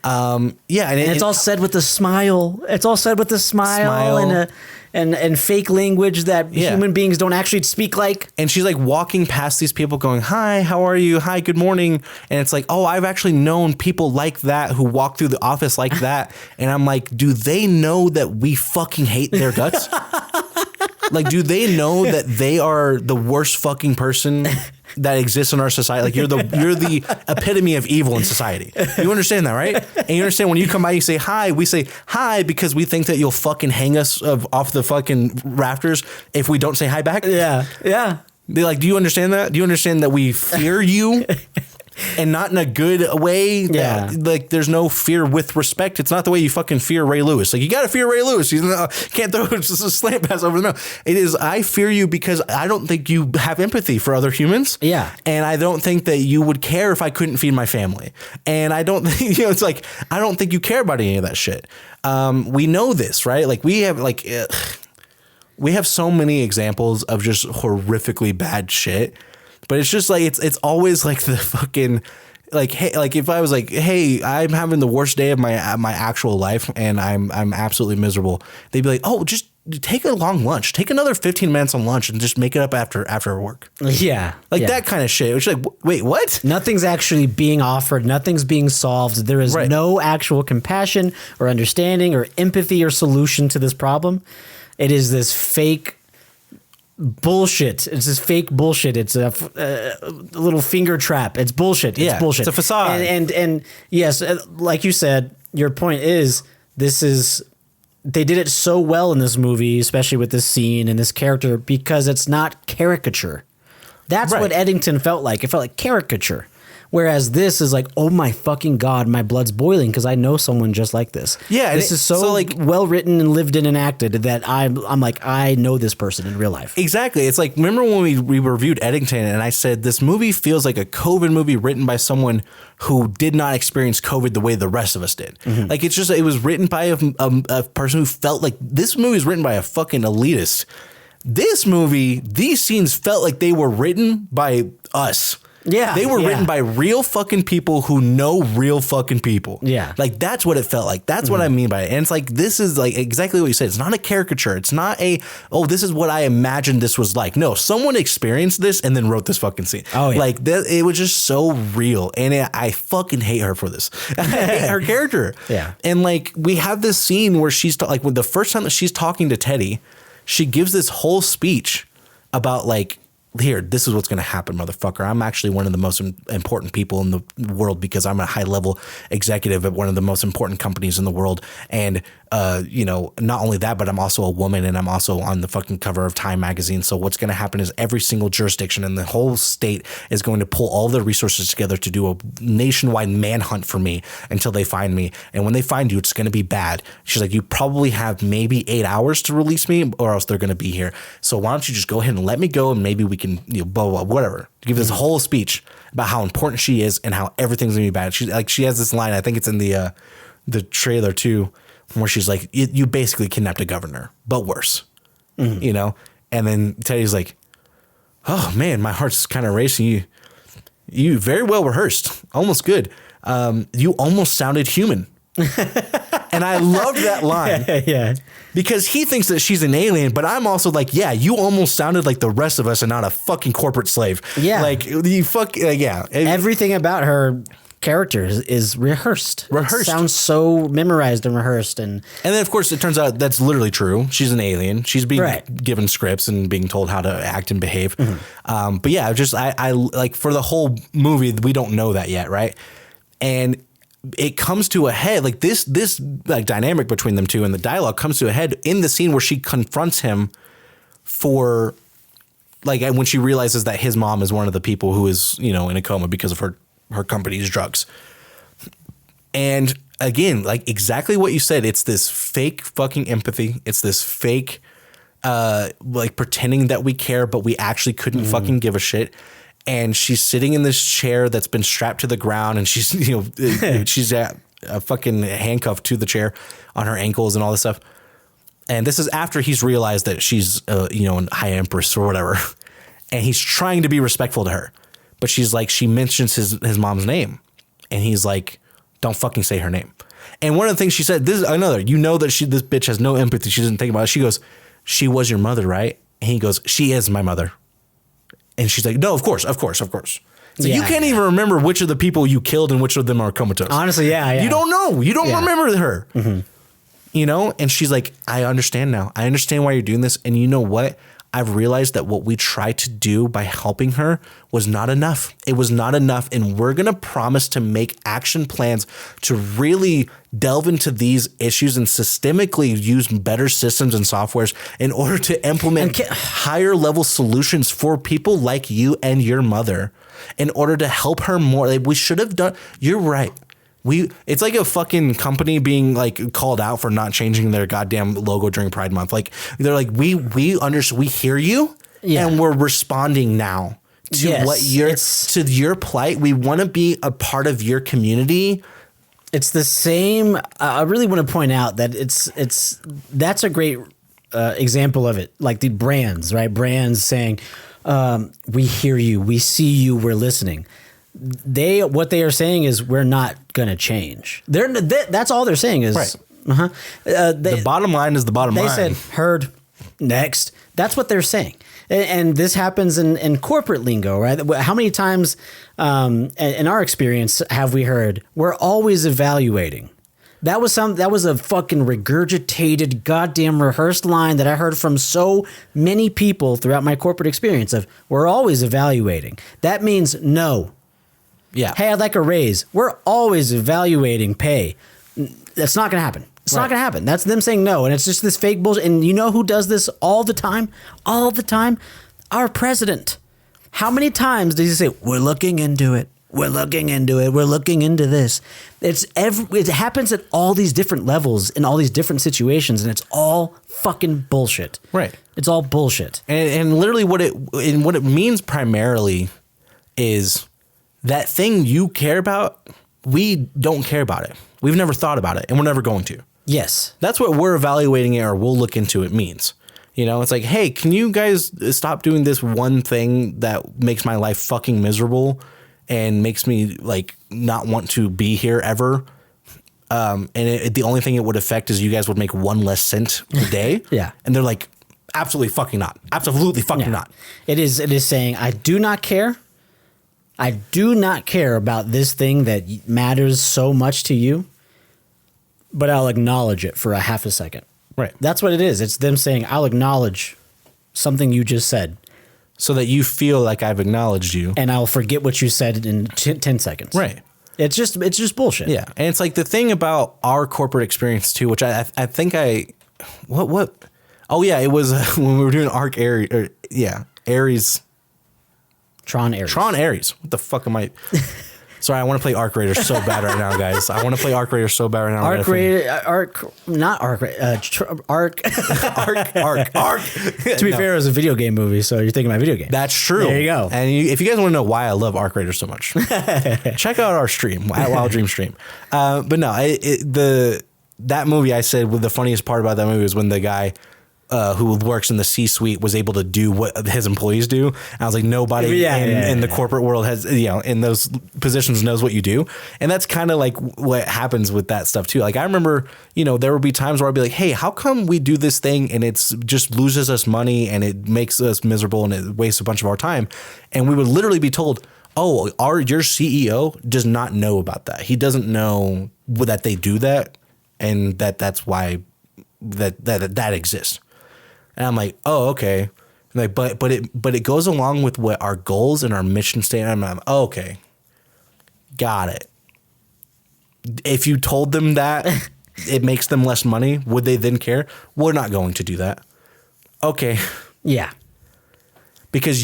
And
it's all said with a smile. It's all said with a smile. And fake language that human beings don't actually speak like.
And she's like walking past these people going, hi, how are you? Hi, good morning. And it's like, oh, I've actually known people like that who walk through the office like that. And I'm like, do they know that we fucking hate their guts? Like, do they know that they are the worst fucking person that exists in our society? Like, you're the epitome of evil in society. You understand that, right? And you understand when you come by, you say hi. We say hi because we think that you'll fucking hang us off the fucking rafters if we don't say hi back.
Yeah.
They're like, do you understand that? Do you understand that we fear you? and not in a good way.
Yeah.
Like there's no fear with respect. It's not the way you fucking fear Ray Lewis. Like you got to fear Ray Lewis. You can't throw just a slant pass over the mouth. It is, I fear you because I don't think you have empathy for other humans.
Yeah.
And I don't think that you would care if I couldn't feed my family. And I don't think, it's like, I don't think you care about any of that shit. We know this, right? Like we have so many examples of just horrifically bad shit, but it's just like, it's always like the fucking, like, hey, like if I was like, hey, I'm having the worst day of my actual life and I'm absolutely miserable, they'd be like, oh, just take a long lunch, take another 15 minutes on lunch and just make it up after work.
Yeah.
Like that kind of shit. It's like, wait, what?
Nothing's actually being offered. Nothing's being solved. There is no actual compassion or understanding or empathy or solution to this problem. It is this fake bullshit. It's this fake bullshit. It's a little finger trap. It's bullshit. It's bullshit.
It's a facade.
And yes, like you said, your point is they did it so well in this movie, especially with this scene and this character, because it's not caricature. That's what Eddington felt like. It felt like caricature. Whereas this is like, oh my fucking God, my blood's boiling because I know someone just like this.
Yeah.
This is so like well written and lived in and acted that I'm like, I know this person in real life.
Exactly. It's like, remember when we reviewed Eddington and I said, this movie feels like a COVID movie written by someone who did not experience COVID the way the rest of us did. Mm-hmm. Like, it's just, it was written by a person who felt like this movie is written by a fucking elitist. This movie, these scenes felt like they were written by us.
Yeah.
They were written by real fucking people who know real fucking people.
Yeah.
Like, that's what it felt like. That's what I mean by it. And it's like, this is like exactly what you said. It's not a caricature. It's not this is what I imagined this was like. No, someone experienced this and then wrote this fucking scene.
Oh, yeah.
Like, it was just so real. And I fucking hate her for this. I hate her character.
Yeah.
And like, we have this scene where she's like, when the first time that she's talking to Teddy, she gives this whole speech about like, here, this is what's going to happen, motherfucker. I'm actually one of the most important people in the world because I'm a high level executive at one of the most important companies in the world. And, not only that, but I'm also a woman and I'm also on the fucking cover of Time magazine. So what's going to happen is every single jurisdiction in the whole state is going to pull all the resources together to do a nationwide manhunt for me until they find me. And when they find you, it's going to be bad. She's like, you probably have maybe 8 hours to release me or else they're going to be here. So why don't you just go ahead and let me go and maybe we can, blah, blah, whatever. Give this whole speech about how important she is and how everything's going to be bad. She has this line, I think it's in the trailer too, where she's like, you basically kidnapped a governor, but worse, And then Teddy's like, oh man, my heart's kind of racing. You very well rehearsed. Almost good. You almost sounded human. And I loved that line.
Yeah.
Because he thinks that she's an alien, but I'm also like, yeah, you almost sounded like the rest of us and not a fucking corporate slave.
Yeah.
Like, you yeah.
Everything about her character is rehearsed. It sounds so memorized and rehearsed. And
then, of course, it turns out that's literally true. She's an alien. She's being given scripts and being told how to act and behave. Mm-hmm. But yeah, just I like for the whole movie, we don't know that yet, right? And it comes to a head, like this like dynamic between them two and the dialogue comes to a head in the scene where she confronts him for like when she realizes that his mom is one of the people who is, in a coma because of her company's drugs. And again, like exactly what you said, it's this fake fucking empathy. It's this fake, like pretending that we care, but we actually couldn't fucking give a shit. And she's sitting in this chair that's been strapped to the ground and she's, she's fucking handcuffed to the chair on her ankles and all this stuff. And this is after he's realized that she's, a high empress or whatever. And he's trying to be respectful to her. But she's like, she mentions his mom's name. And he's like, don't fucking say her name. And one of the things she said, this is another, that this bitch has no empathy. She doesn't think about it. She goes, she was your mother, right? And he goes, she is my mother. And she's like, no, of course. So you can't even remember which of the people you killed and which of them are comatose.
Honestly, yeah.
You don't know. You don't remember her. Mm-hmm. And she's like, I understand now. I understand why you're doing this. And you know what? I've realized that what we tried to do by helping her was not enough. It was not enough. And we're going to promise to make action plans to really delve into these issues and systemically use better systems and softwares in order to implement higher level solutions for people like you and your mother. in order to help her more. Like, we should have done. You're right. It's like a fucking company being like called out for not changing their goddamn logo during Pride Month. Like they're like, we understand, we hear you, and we're responding now to to your plight. We want to be a part of your community.
It's the same. I really want to point out that that's a great example of it. Like the brands, right? Brands saying, we hear you, we see you, we're listening. What they are saying is we're not going to change. That's all they're saying is,
right.
The
bottom line is the bottom line.
They said, heard, next. That's what they're saying. And this happens in corporate lingo, right? How many times in our experience have we heard, we're always evaluating? That was a fucking regurgitated, goddamn rehearsed line that I heard from so many people throughout my corporate experience of, we're always evaluating. That means no.
Yeah.
Hey, I'd like a raise. We're always evaluating pay. That's not going to happen. It's not going to happen. That's them saying no. And it's just this fake bullshit. And you know who does this all the time? All the time? Our president. How many times does he say, we're looking into it. We're looking into it. We're looking into this. It happens at all these different levels in all these different situations. And it's all fucking bullshit.
Right.
It's all bullshit.
And literally what it means primarily is that thing you care about, we don't care about it. We've never thought about it, and we're never going to.
Yes.
That's what we're evaluating it or we'll look into it means. You know, it's like, hey, can you guys stop doing this one thing that makes my life fucking miserable and makes me like not want to be here ever? And the only thing it would affect is you guys would make one less cent a day.
Yeah.
And they're like, absolutely fucking not. Absolutely fucking not.
It is saying, I do not care. I do not care about this thing that matters so much to you, but I'll acknowledge it for a half a second.
Right.
That's what it is. It's them saying, I'll acknowledge something you just said.
So that you feel like I've acknowledged you.
And I'll forget what you said in 10 seconds.
Right.
It's just bullshit.
Yeah. And it's like the thing about our corporate experience too, which I think what? Oh yeah, it was when we were doing Ares. Tron Ares. What the fuck am I? Sorry, I want to play Arc Raiders so bad right now, guys. I want to play Arc Raiders so bad right now.
Arc. To be fair, it was a video game movie, so you're thinking about video game.
That's true.
There you go.
And if you guys want to know why I love Arc Raiders so much, check out our stream at Wild Dream Stream. But no, that movie, I said, the funniest part about that movie was when the guy who works in the C-suite was able to do what his employees do. And I was like, nobody in the corporate world has, in those positions knows what you do. And that's kind of like what happens with that stuff too. Like I remember, there would be times where I'd be like, hey, how come we do this thing and it's just loses us money and it makes us miserable and it wastes a bunch of our time. And we would literally be told, oh, your CEO does not know about that. He doesn't know that they do that and that's why that exists. And I'm like, oh, okay. Like, but it goes along with what our goals and our mission statement. I'm like, oh, okay, got it. If you told them that it makes them less money, would they then care? We're not going to do that. Okay.
Yeah.
Because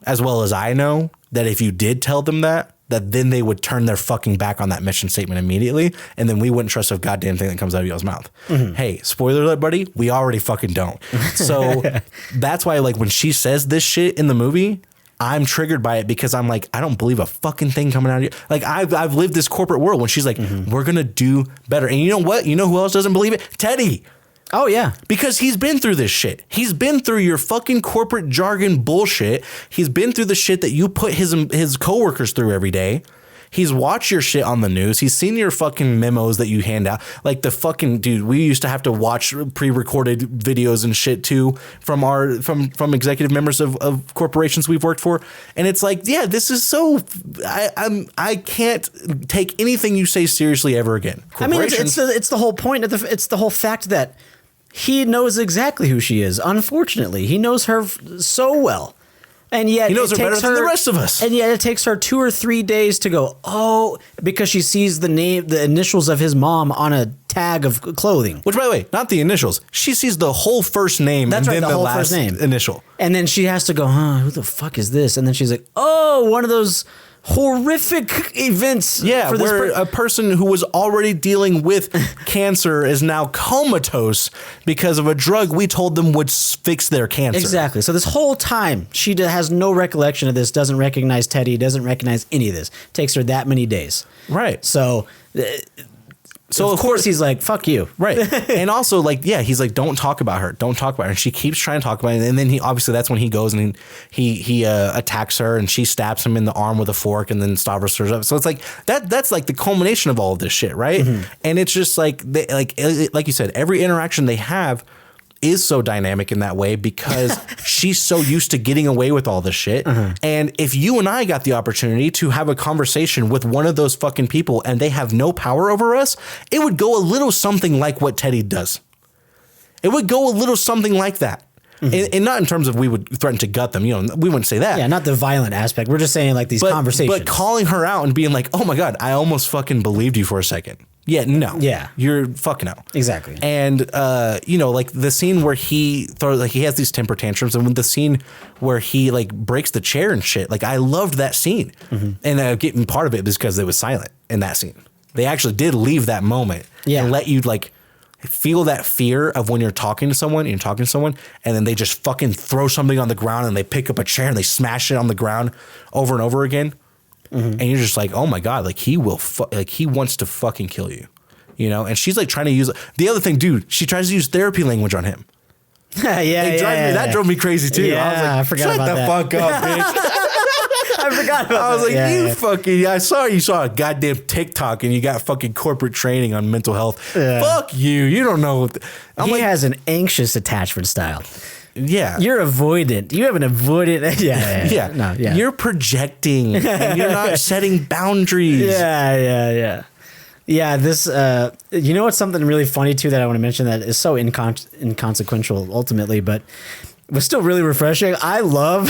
as well as I know that if you did tell them that then they would turn their fucking back on that mission statement immediately, and then we wouldn't trust a goddamn thing that comes out of y'all's mouth. Mm-hmm. Hey, spoiler alert, buddy, we already fucking don't. So that's why, like, when she says this shit in the movie, I'm triggered by it because I'm like, I don't believe a fucking thing coming out of you. Like, I've lived this corporate world when she's like, we're gonna do better. And you know what? You know who else doesn't believe it? Teddy.
Oh, yeah.
Because he's been through this shit. He's been through your fucking corporate jargon bullshit. He's been through the shit that you put his coworkers through every day. He's watched your shit on the news. He's seen your fucking memos that you hand out. Like the fucking dude, we used to have to watch pre-recorded videos and shit too from executive members of corporations we've worked for. And it's like, yeah, this is so I can't take anything you say seriously ever again.
I mean, it's the whole point of it's the whole fact that he knows exactly who she is. Unfortunately, he knows her so well. And yet
he knows her better
takes
than the rest of us.
And yet it takes her 2 or 3 days to go, oh, because she sees the initials of his mom on a tag of clothing.
Which, by the way, not the initials. She sees the whole first name
That's
and
right,
then
the
the
whole
last
first name.
initial.
And then she has to go, who the fuck is this? And then she's like, oh, one of those horrific events.
Yeah,
for this
where a person who was already dealing with cancer is now comatose because of a drug we told them would fix their cancer.
Exactly. So this whole time, she has no recollection of this, doesn't recognize Teddy, doesn't recognize any of this. Takes her that many days.
Right.
So of course he's like, fuck you.
Right. And also, like, yeah, he's like, don't talk about her. Don't talk about her. And she keeps trying to talk about it. And then obviously that's when he goes and he attacks her and she stabs him in the arm with a fork and then Stavros stirs up. So it's like that's like the culmination of all of this shit. Right. Mm-hmm. And it's just like, like you said, every interaction they have is so dynamic in that way because she's so used to getting away with all this shit. Uh-huh. And if you and I got the opportunity to have a conversation with one of those fucking people and they have no power over us, it would go a little something like what Teddy does. It would go a little something like that. Mm-hmm. And not in terms of we would threaten to gut them. You know, we wouldn't say that.
Yeah, not the violent aspect. We're just saying like these conversations.
But calling her out and being like, oh my God, I almost fucking believed you for a second. Yeah, no.
Yeah.
You're fucking out.
Exactly.
And, you know, like the scene where he has these temper tantrums and when the scene where he like breaks the chair and shit, like I loved that scene. Mm-hmm. And getting part of it is because it was silent in that scene. They actually did leave that moment and let you like feel that fear of when you're talking to someone and then they just fucking throw something on the ground and they pick up a chair and they smash it on the ground over and over again. Mm-hmm. And you're just like, oh my God, like he will, like he wants to fucking kill you, you know? And she's like trying to use the other thing, dude, she tries to use therapy language on him. That drove me crazy too.
Yeah,
I was like,
I forgot
shut
about
the
that.
fuck up, bitch.
I forgot about that.
I was like, fucking, I saw you saw a goddamn TikTok and you got fucking corporate training on mental health. Yeah. Fuck you. You don't know.
He has an anxious attachment style.
Yeah.
You're avoidant. You have an avoidant. Yeah.
You're projecting and you're not setting boundaries.
Yeah, this, you know what's something really funny too that I want to mention that is so inconsequential ultimately, but was still really refreshing. I love,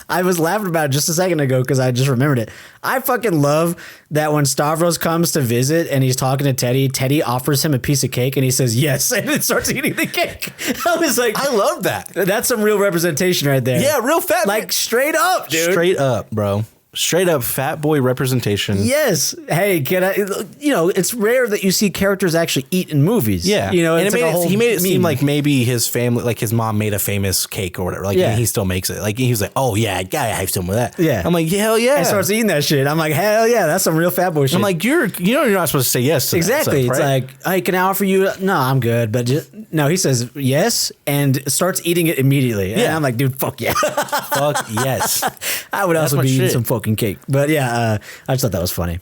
I was laughing about it just a second ago because I just remembered it. I fucking love that when Stavros comes to visit and he's talking to Teddy, Teddy offers him a piece of cake and he says yes and then starts eating the cake. I was like,
I love that.
That's some real representation right there.
Yeah, real fat.
Like straight up, dude.
Straight up, bro. Straight up fat boy representation.
Yes. Hey, it's rare that you see characters actually eat in movies.
Yeah.
You know,
and he made it seem
meme.
like maybe his family, like his mom made a famous cake or whatever. Like he still makes it. Like he was like, oh yeah, I gotta have some of that.
Yeah.
I'm like, hell yeah.
And starts eating that shit. I'm like, hell yeah, that's some real fat boy shit.
I'm like, you're not supposed to say yes to
exactly.
that stuff, right?
It's like, hey, can I offer you? No, I'm good. But no, he says yes and starts eating it immediately. And I'm like, dude, fuck yeah.
Fuck yes.
I would also be eating some fucking cake. But yeah. I just thought that was funny.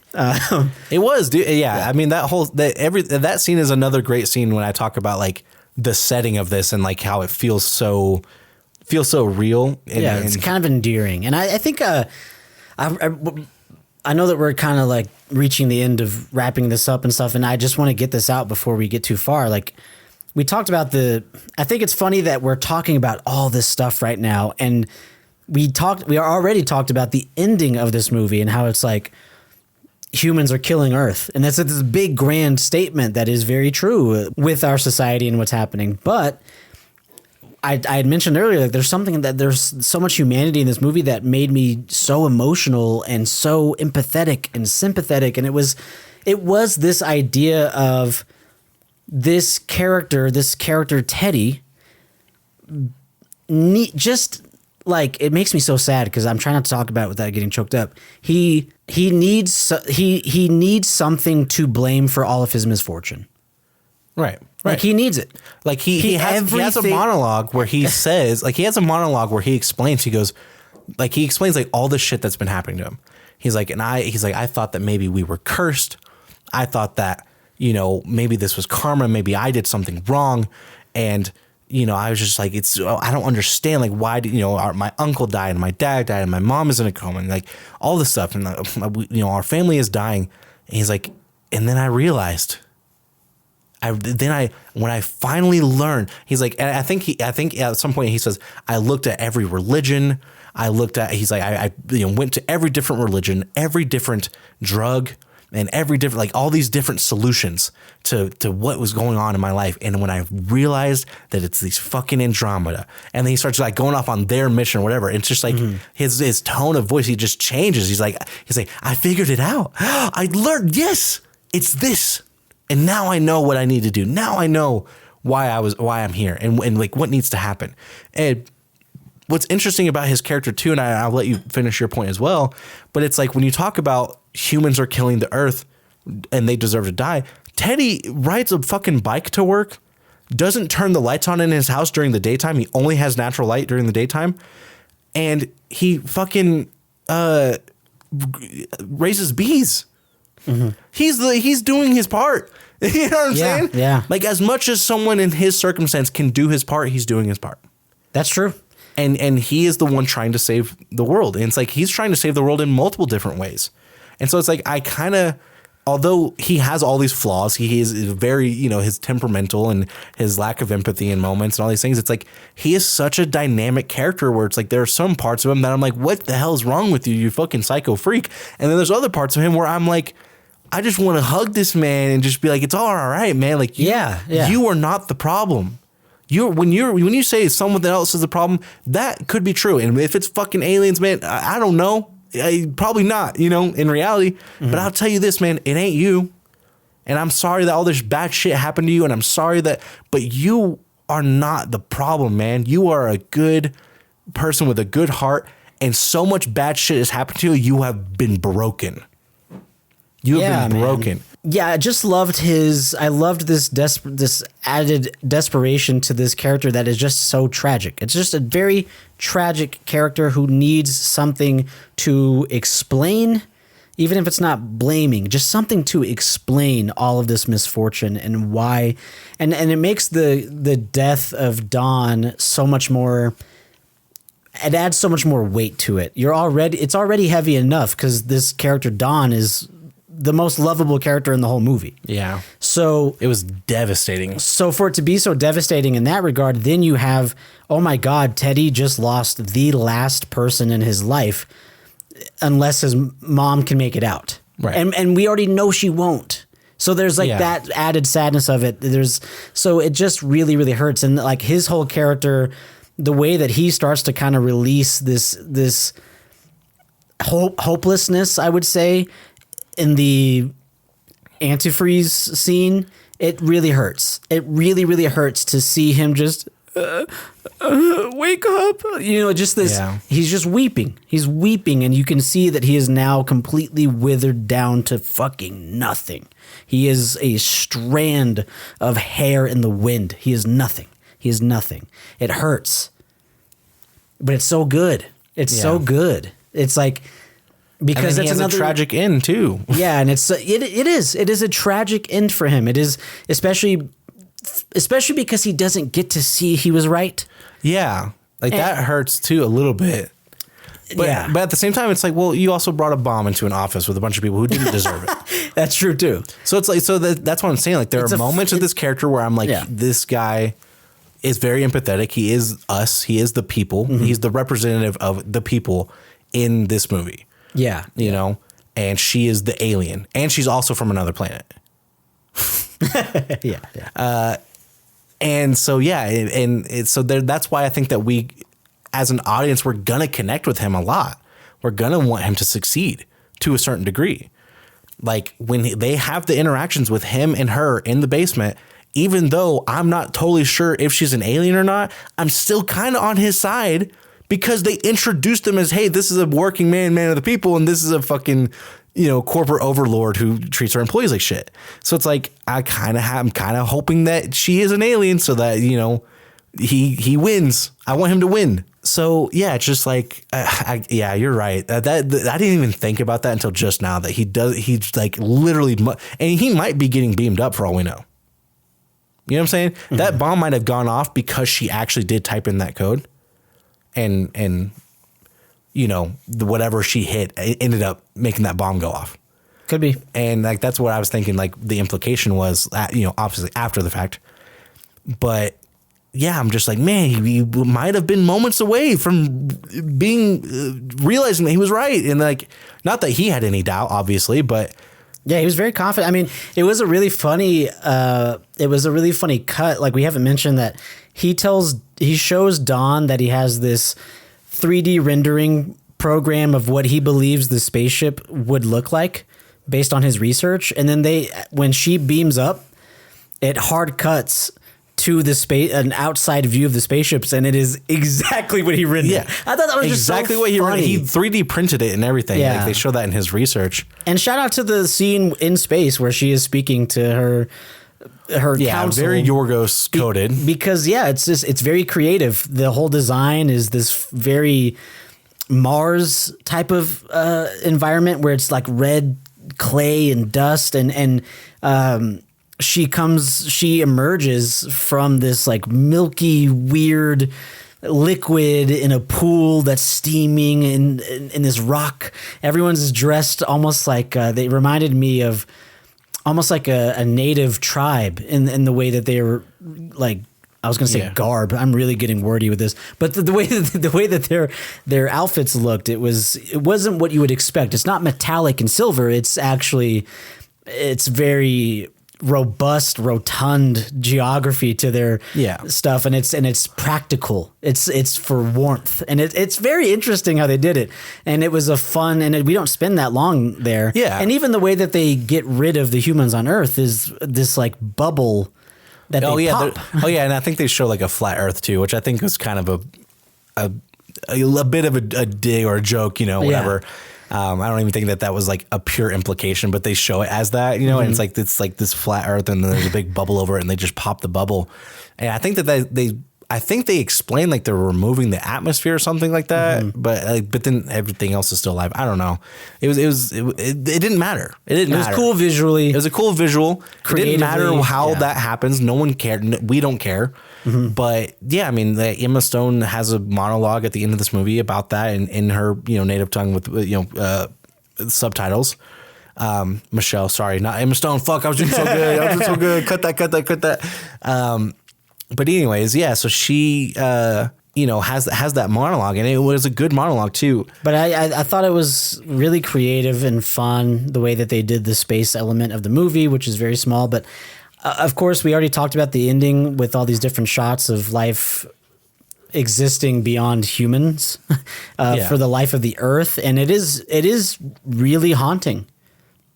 It was, dude. Yeah, I mean that scene is another great scene when I talk about like the setting of this and like how it feels so real.
It's kind of endearing, and I think I know that we're kind of like reaching the end of wrapping this up and stuff, and I just want to get this out before we get too far. Like we talked about I think it's funny that we're talking about all this stuff right now, and we already talked about the ending of this movie and how it's like humans are killing Earth. And that's this big grand statement that is very true with our society and what's happening. But I had mentioned earlier, like there's so much humanity in this movie that made me so emotional and so empathetic and sympathetic. And it was this idea of this character Teddy, like it makes me so sad because I'm trying not to talk about it without getting choked up. He needs something to blame for all of his misfortune.
Right.
Like he needs it.
Like he has a monologue where he says, like he explains, he explains like all the shit that's been happening to him. He's like, I thought that maybe we were cursed. I thought that, you know, maybe this was karma. Maybe I did something wrong. And, you know, I was just like, I don't understand. Like, why did, you know, my uncle died and my dad died and my mom is in a coma and like all this stuff. And, you know, our family is dying. And he's like, and then I realized when I finally learned, he's like, and I think at some point he says, I looked at every religion. He's like, I went to every different religion, every different drug, and every different, like all these different solutions to what was going on in my life. And when I realized that it's these fucking Andromeda, and then he starts like going off on their mission or whatever, it's just like his tone of voice, he just changes. He's like, I figured it out. I learned, yes, it's this. And now I know what I need to do. Now I know why I'm here and like what needs to happen. And what's interesting about his character too, and I'll let you finish your point as well, but it's like when you talk about humans are killing the earth and they deserve to die, Teddy rides a fucking bike to work, doesn't turn the lights on in his house during the daytime. He only has natural light during the daytime. And he fucking raises bees. Mm-hmm. He's doing his part. You know what I'm saying?
Yeah.
Like as much as someone in his circumstance can do his part, he's doing his part.
That's true.
And he is the one trying to save the world. And it's like he's trying to save the world in multiple different ways. And so it's like I kind of, although he has all these flaws, he is very, his temperamental and his lack of empathy in moments and all these things. It's like he is such a dynamic character where it's like there are some parts of him that I'm like, what the hell is wrong with you, you fucking psycho freak? And then there's other parts of him where I'm like, I just want to hug this man and just be like, it's all right, man. Like, you are not the problem. When you say someone else is the problem, that could be true. And if it's fucking aliens, man, I don't know. Probably not, in reality. Mm-hmm. But I'll tell you this, man, it ain't you. And I'm sorry that all this bad shit happened to you. And I'm sorry but you are not the problem, man. You are a good person with a good heart. And so much bad shit has happened to you. You have been broken. You have been broken.
Man. Yeah, I just loved I loved this added desperation to this character that is just so tragic. It's just a very tragic character who needs something to explain, even if it's not blaming, just something to explain all of this misfortune and why. And it makes the death of Dawn so much more, it adds so much more weight to it. It's already heavy enough because this character Dawn is the most lovable character in the whole movie.
Yeah.
So
it was devastating.
So for it to be so devastating in that regard, then you have, oh my God, Teddy just lost the last person in his life unless his mom can make it out.
Right.
And we already know she won't. So there's like that added sadness of it. So it just really, really hurts. And like his whole character, the way that he starts to kind of release this hopelessness, I would say, in the antifreeze scene, it really hurts. It really, really hurts to see him just wake up. Just this. Yeah. He's just weeping. He's weeping, and you can see that he is now completely withered down to fucking nothing. He is a strand of hair in the wind. He is nothing. He is nothing. It hurts, but it's so good. It's so good. It's like. Because it's another
tragic end too.
Yeah, and it is a tragic end for him. It is especially because he doesn't get to see he was right.
Yeah, that hurts too a little bit. But at the same time, it's like, well, you also brought a bomb into an office with a bunch of people who didn't deserve it.
That's true too.
So it's like, that's what I'm saying. Like there are moments of this character where I'm like, this guy is very empathetic. He is us. He is the people. Mm-hmm. He's the representative of the people in this movie.
Yeah.
You know, and she is the alien, and she's also from another planet.
Yeah.
And so, that's why I think that we, as an audience, we're going to connect with him a lot. We're going to want him to succeed to a certain degree. Like when they have the interactions with him and her in the basement, even though I'm not totally sure if she's an alien or not, I'm still kind of on his side. Because they introduced him as, hey, this is a working man of the people, and this is a fucking, corporate overlord who treats her employees like shit. So it's like I'm kind of hoping that she is an alien, so that he wins. I want him to win. So yeah, it's just like you're right. That I didn't even think about that until just now. That he's like literally, and he might be getting beamed up for all we know. You know what I'm saying? Mm-hmm. That bomb might have gone off because she actually did type in that code. And whatever she hit ended up making that bomb go off.
Could be.
And like that's what I was thinking. Like the implication was, obviously after the fact, but yeah, I'm just like, man, he might have been moments away from being realizing that he was right, and like, not that he had any doubt, obviously, but
yeah, he was very confident. I mean, it was a really funny. It was a really funny cut. Like we haven't mentioned that he shows Dawn that he has this 3D rendering program of what he believes the spaceship would look like based on his research, and then when she beams up, it hard cuts to an outside view of the spaceships, and it is exactly what he rendered.
Yeah,
I thought that was
exactly
just so
what he
funny.
rendered. He 3D printed it and everything.
Yeah.
Like they show that in his research.
And shout out to the scene in space where she is speaking to her counsel.
Very Yorgos coded.
Because it's very creative. The whole design is this very Mars type of environment where it's like red clay and dust, and she emerges from this like milky weird liquid in a pool that's steaming in this rock. Everyone's dressed almost like they reminded me of almost like a native tribe in the way that they were like, I was going to say garb. I'm really getting wordy with this, but the way that their outfits looked, it wasn't what you would expect. It's not metallic and silver. It's very robust, rotund geography to their stuff, and it's practical. It's for warmth, and it's very interesting how they did it. And it was a fun, and we don't spend that long there.
Yeah,
and even the way that they get rid of the humans on Earth is this like bubble that they pop.
And I think they show like a flat Earth too, which I think was kind of a bit of a dig or a joke, whatever. Yeah. I don't even think that was like a pure implication, but they show it as that, and it's like this flat Earth, and then there's a big bubble over it, and they just pop the bubble. And I think that they explain like they're removing the atmosphere or something like that, but then everything else is still alive. I don't know. It didn't matter. It was
cool visually.
It was a cool visual. It didn't matter how that happens. No one cared. We don't care. But yeah, I mean, Emma Stone has a monologue at the end of this movie about that in her native tongue with subtitles. Michelle, sorry, not Emma Stone. Fuck, I was doing so good. Cut that. But anyways, yeah. So she has that monologue, and it was a good monologue too.
But I thought it was really creative and fun the way that they did the space element of the movie, which is very small, but. Of course, we already talked about the ending with all these different shots of life existing beyond humans for the life of the Earth. And it is really haunting.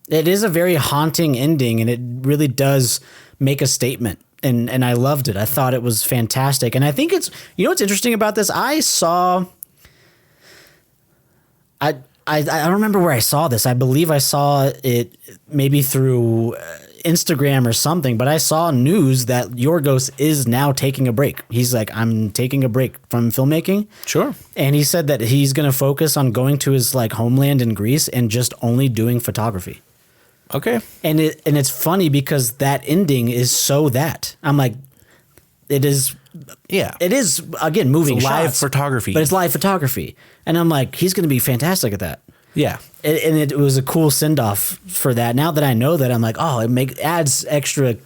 It is a very haunting ending, and it really does make a statement. And I loved it. I thought it was fantastic. And I think what's interesting about this? I don't remember where I saw this. I believe I saw it maybe through Instagram or something, but I saw news that Yorgos is now taking a break. He's like, I'm taking a break from filmmaking.
Sure.
And he said that he's going to focus on going to his like homeland in Greece and just only doing photography.
Okay.
And it's funny because that ending is so that I'm like, it is. Yeah. It is, again, moving
live
shots,
photography.
But it's live photography. And I'm like, he's going to be fantastic at that.
Yeah.
And it was a cool send-off for that. Now that I know that, I'm like, oh, it adds extra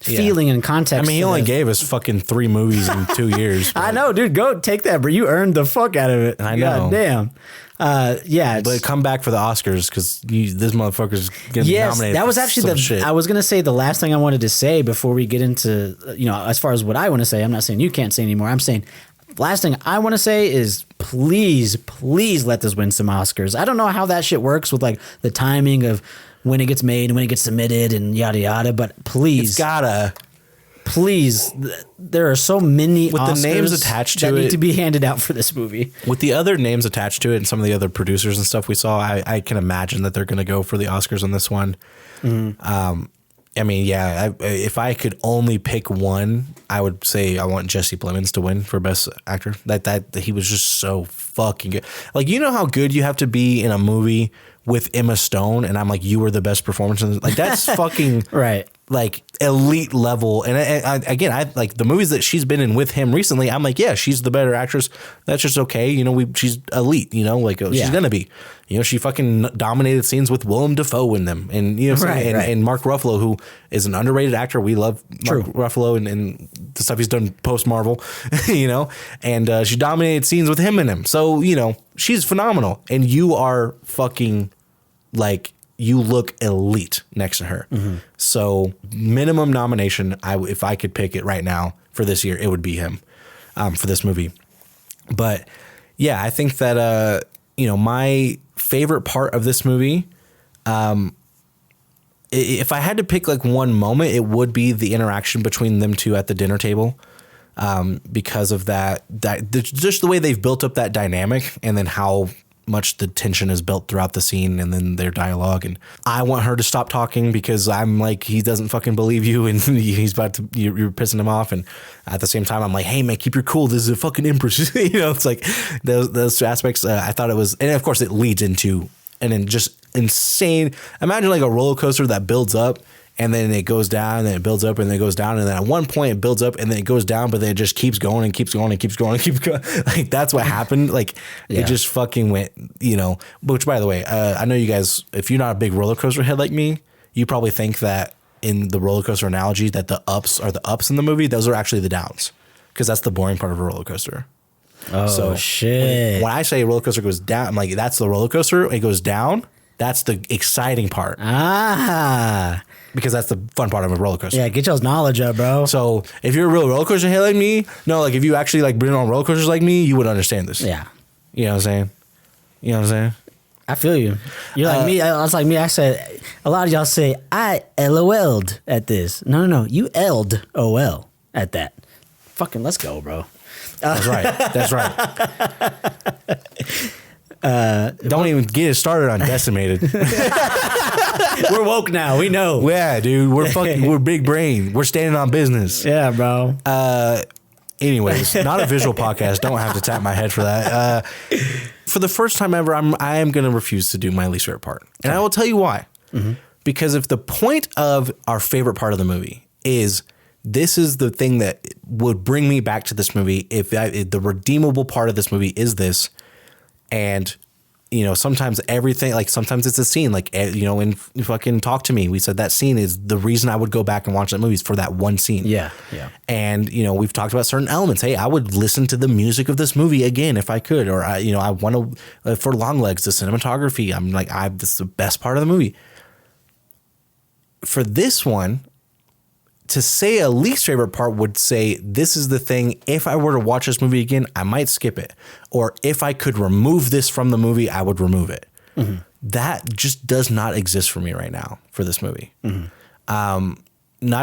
feeling and context.
I mean, he only gave us fucking 3 movies in 2 years.
I know, dude. Go take that, bro. You earned the fuck out of it.
I know.
God damn. Yeah.
But come back for the Oscars because this motherfucker's getting nominated.
That was actually
shit.
I was going to say the last thing I wanted to say before we get into, as far as what I want to say. I'm not saying you can't say anymore. I'm saying last thing I want to say is please let this win some Oscars. I don't know how that shit works with like the timing of when it gets made and when it gets submitted and yada yada, but please.
It's gotta.
Please, there are so many
with
Oscars
the names attached to
that
it
need to be handed out for this movie.
With the other names attached to it and some of the other producers and stuff we saw, I can imagine that they're going to go for the Oscars on this one. I mean, yeah, if I could only pick one, I would say I want Jesse Plemons to win for Best Actor. That he was just so fucking good. Like, you know how good you have to be in a movie with Emma Stone, and I'm like, you were the best performance in this? Like, that's fucking
right.
like elite level. And again, I like the movies that she's been in with him recently. I'm like, yeah, she's the better actress. That's just okay. You know, she's elite, you know, like she's going to be, you know, she fucking dominated scenes with Willem Dafoe in them. And, you know, and Mark Ruffalo, who is an underrated actor. We love Mark Ruffalo and the stuff he's done post Marvel, you know, and she dominated scenes with him in them. So, you know, she's phenomenal. And you are fucking like, you look elite next to her. So minimum nomination, if I could pick it right now for this year, it would be him for this movie. But yeah, I think that, you know, my favorite part of this movie, if I had to pick like one moment, it would be the interaction between them two at the dinner table. Because of that just the way they've built up that dynamic and then how much the tension is built throughout the scene and then their dialogue. And I want her to stop talking because I'm like, he doesn't fucking believe you and he's about to, you're pissing him off. And at the same time, I'm like, hey man, keep your cool. This is a fucking empress. You know, it's like those aspects. I thought it was, and of course it leads into and then just insane. Imagine like a roller coaster that builds up and then it goes down and then it builds up and then it goes down. And then at one point it builds up and then it goes down, but then it just keeps going and keeps going and keeps going and keeps going. Like that's what happened. Like it just fucking went, you know, which by the way, I know you guys, if you're not a big roller coaster head like me, you probably think that in the roller coaster analogy that the ups are the ups in the movie. Those are actually the downs because that's the boring part of a roller coaster.
Oh, so shit.
When I say a roller coaster goes down, I'm like, that's the roller coaster. It goes down. That's the exciting part. Because that's the fun part of a roller coaster.
Yeah, get y'all's knowledge up, bro.
So if you're a real roller coaster head like me, no, like if you actually like been on roller coasters like me, you would understand this.
Yeah.
You know what I'm saying? You know what I'm saying?
I feel you. You're like me. I was like me. I said, a lot of y'all say, I LOL'd at this. No. You L'd OL at that. Fucking let's go, bro.
That's right. That's right. Don't even get it started on Decimated.
We're woke now. We know.
Yeah, dude. We're big brain. We're standing on business.
Yeah, bro.
Anyways, not a visual podcast. Don't have to tap my head for that. For the first time ever, I am going to refuse to do my least favorite part. And I will tell you why. Because if the point of our favorite part of the movie is this is the thing that would bring me back to this movie, if the redeemable part of this movie is this, and you know, sometimes everything, like sometimes it's a scene, like, you know, in fucking Talk to Me, we said that scene is the reason I would go back and watch that movie is for that one scene.
Yeah. Yeah.
And, you know, we've talked about certain elements. Hey, I would listen to the music of this movie again if I could, or I want to, for Longlegs, the cinematography, I'm like, this is the best part of the movie. For this one, to say a least favorite part would say, this is the thing, if I were to watch this movie again, I might skip it. Or if I could remove this from the movie, I would remove it. That just does not exist for me right now for this movie. Not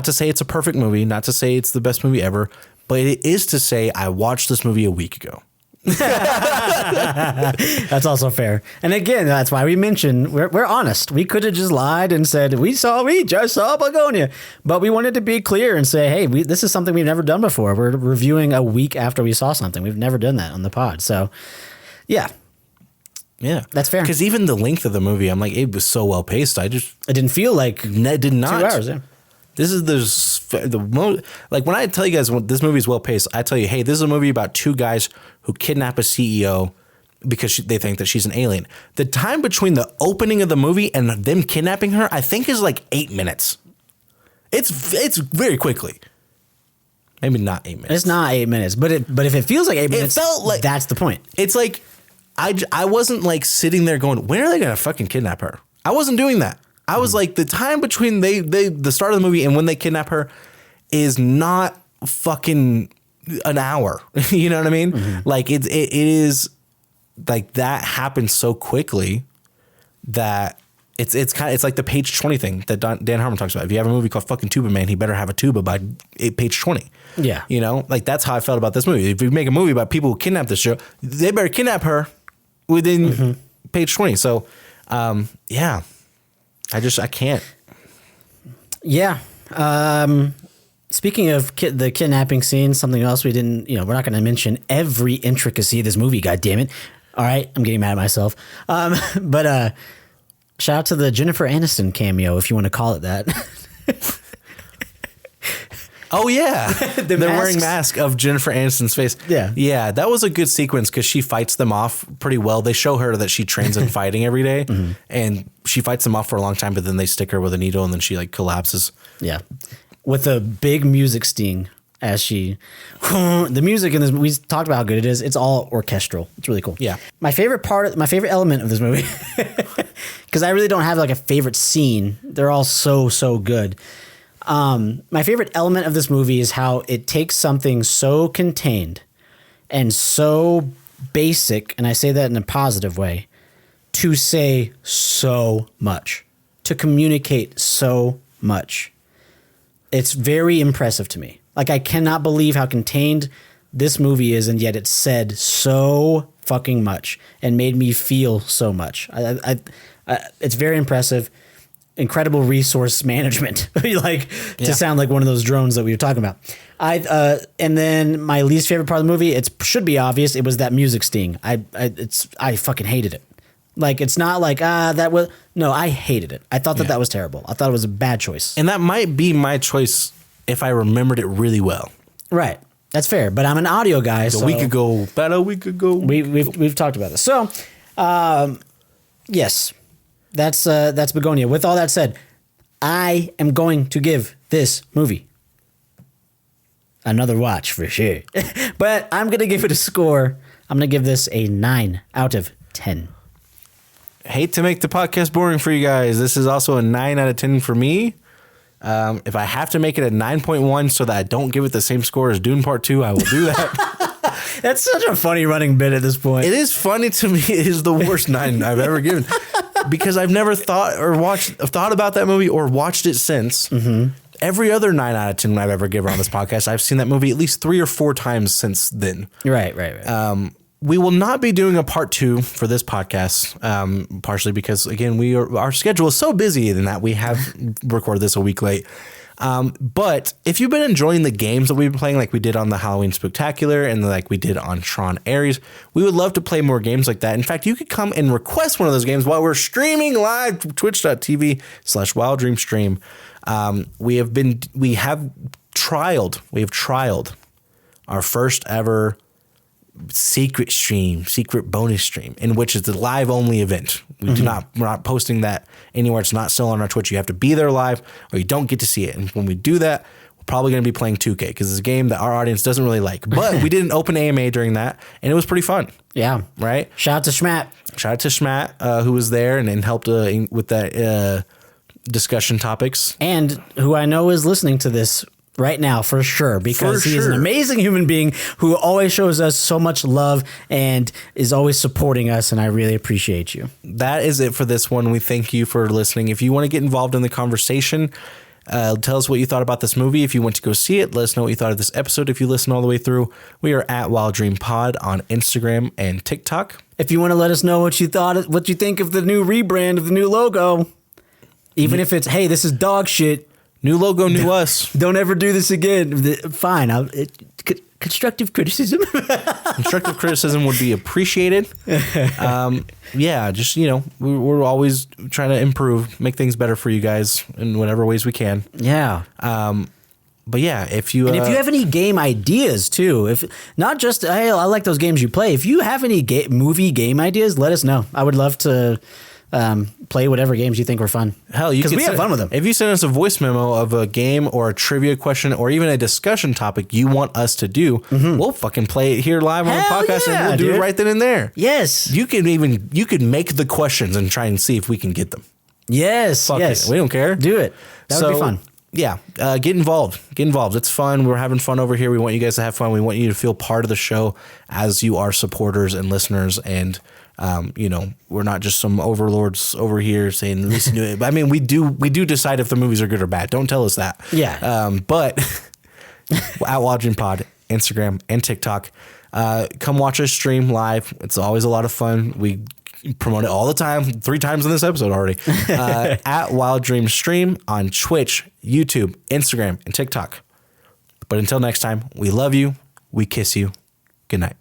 to say it's a perfect movie, not to say it's the best movie ever, but it is to say I watched this movie a week ago.
That's also fair. And again, that's why we mentioned we're honest. We could have just lied and said we just saw Bugonia, but we wanted to be clear and say, hey, this is something we've never done before. We're reviewing a week after we saw something. We've never done that on the pod. So yeah, that's fair.
Because even the length of the movie, I'm like, it was so well paced. It
didn't feel like
it did not
2 hours. Yeah.
This is the most, like when I tell you guys this movie is well paced, I tell you, hey, this is a movie about two guys who kidnap a CEO because they think that she's an alien. The time between the opening of the movie and them kidnapping her, I think is like 8 minutes. It's very quickly. Maybe not 8 minutes.
It's not 8 minutes, but if it feels like 8 minutes,
it felt like
that's the point.
It's like I wasn't like sitting there going, when are they gonna fucking kidnap her? I wasn't doing that. I was like, the time between the start of the movie and when they kidnap her is not fucking an hour. You know what I mean? Like it is like that happens so quickly that it's like the page 20 thing that Dan Harmon talks about. If you have a movie called fucking Tuba Man, he better have a tuba by page 20.
Yeah.
You know, like that's how I felt about this movie. If you make a movie about people who kidnap this show, they better kidnap her within page 20. So, yeah. I can't.
Yeah. Speaking of the kidnapping scene, something else we didn't, we're not going to mention every intricacy of this movie, God damn it. All right. I'm getting mad at myself. But shout out to the Jennifer Aniston cameo, if you want to call it that.
Oh yeah, they're wearing
masks.
masks of Jennifer Aniston's face.
Yeah.
That was a good sequence because she fights them off pretty well. They show her that she trains in fighting every day, and she fights them off for a long time. But then they stick her with a needle, and then she like collapses.
Yeah, with a big music sting as she. The music in this, we talked about how good it is. It's all orchestral. It's really cool.
Yeah.
My favorite element of this movie, because I really don't have like a favorite scene. They're all so good. My favorite element of this movie is how it takes something so contained and so basic, and I say that in a positive way, to say so much, to communicate so much. It's very impressive to me. Like, I cannot believe how contained this movie is, and yet it said so fucking much and made me feel so much. It's very impressive. Incredible resource management, to sound like one of those drones that we were talking about. And then my least favorite part of the movie, it should be obvious. It was that music sting. I fucking hated it. Like, it's not like, I hated it. I thought that was terrible. I thought it was a bad choice.
And that might be my choice if I remembered it really well.
Right. That's fair. But I'm an audio guy.
A week ago.
We've talked about this. So, yes. That's Bugonia. With all that said, I am going to give this movie another watch for sure. But I'm going to give it a score. I'm going to give this a 9 out of 10.
Hate to make the podcast boring for you guys. This is also a 9 out of 10 for me. If I have to make it a 9.1 so that I don't give it the same score as Dune Part 2, I will do that.
That's such a funny running bit at this point.
It is funny to me. It is the worst 9 I've ever given. Because I've never thought about that movie or watched it since. Mm-hmm. Every other 9 out of 10 I've ever given on this podcast, I've seen that movie at least 3 or 4 times since then.
Right.
We will not be doing a part 2 for this podcast, partially because, again, our schedule is so busy in that we have recorded this a week late. But if you've been enjoying the games that we've been playing, like we did on the Halloween Spectacular and like we did on Tron Ares, we would love to play more games like that. In fact, you could come and request one of those games while we're streaming live to twitch.tv/WildDreamStream. We have trialed our first ever secret bonus stream, in which is the live only event. We're not posting that anywhere. It's not still on our Twitch. You have to be there live or you don't get to see it. And when we do that, we're probably going to be playing 2K because it's a game that our audience doesn't really like. But we did an open AMA during that and it was pretty fun.
Yeah.
Right?
Shout out to Schmatt. Who was there and helped with that discussion topics. And who I know is listening to this right now for sure, because he is an amazing human being who always shows us so much love and is always supporting us, and I really appreciate you.
That is it for this one. We thank you for listening. If you want to get involved in the conversation, tell us what you thought about this movie. If you went to go see it, let us know what you thought of this episode. If you listen all the way through, we are at Wild Dream Pod on Instagram and TikTok.
If you want to let us know what you think of the new rebrand of the new logo, even if it's, hey, this is dog shit.
New logo, new us.
Don't ever do this again. Fine. Constructive criticism.
Constructive criticism would be appreciated. Just, we're always trying to improve, make things better for you guys in whatever ways we can.
Yeah.
But yeah, if you
have any game ideas too, if not just, hey, I like those games you play. If you have any movie game ideas, let us know. I would love to play whatever games you think were fun.
Hell, because
we have fun with them.
If you send us a voice memo of a game or a trivia question or even a discussion topic you want us to do, we'll fucking play it here live on the podcast and we'll do it right then and there.
Yes.
You could make the questions and try and see if we can get them.
Yes.
Fuck it. We don't care.
Do it. That would be fun.
Yeah, get involved. It's fun. We're having fun over here. We want you guys to have fun. We want you to feel part of the show as you are supporters and listeners. And we're not just some overlords over here saying listen to it. I mean, we do decide if the movies are good or bad. Don't tell us that.
Yeah.
But at Wild Dream Pod, Instagram and TikTok, come watch us stream live. It's always a lot of fun. We promote it all the time, 3 times in this episode already. At Wild Dream Stream on Twitch, YouTube, Instagram, and TikTok. But until next time, we love you. We kiss you. Good night.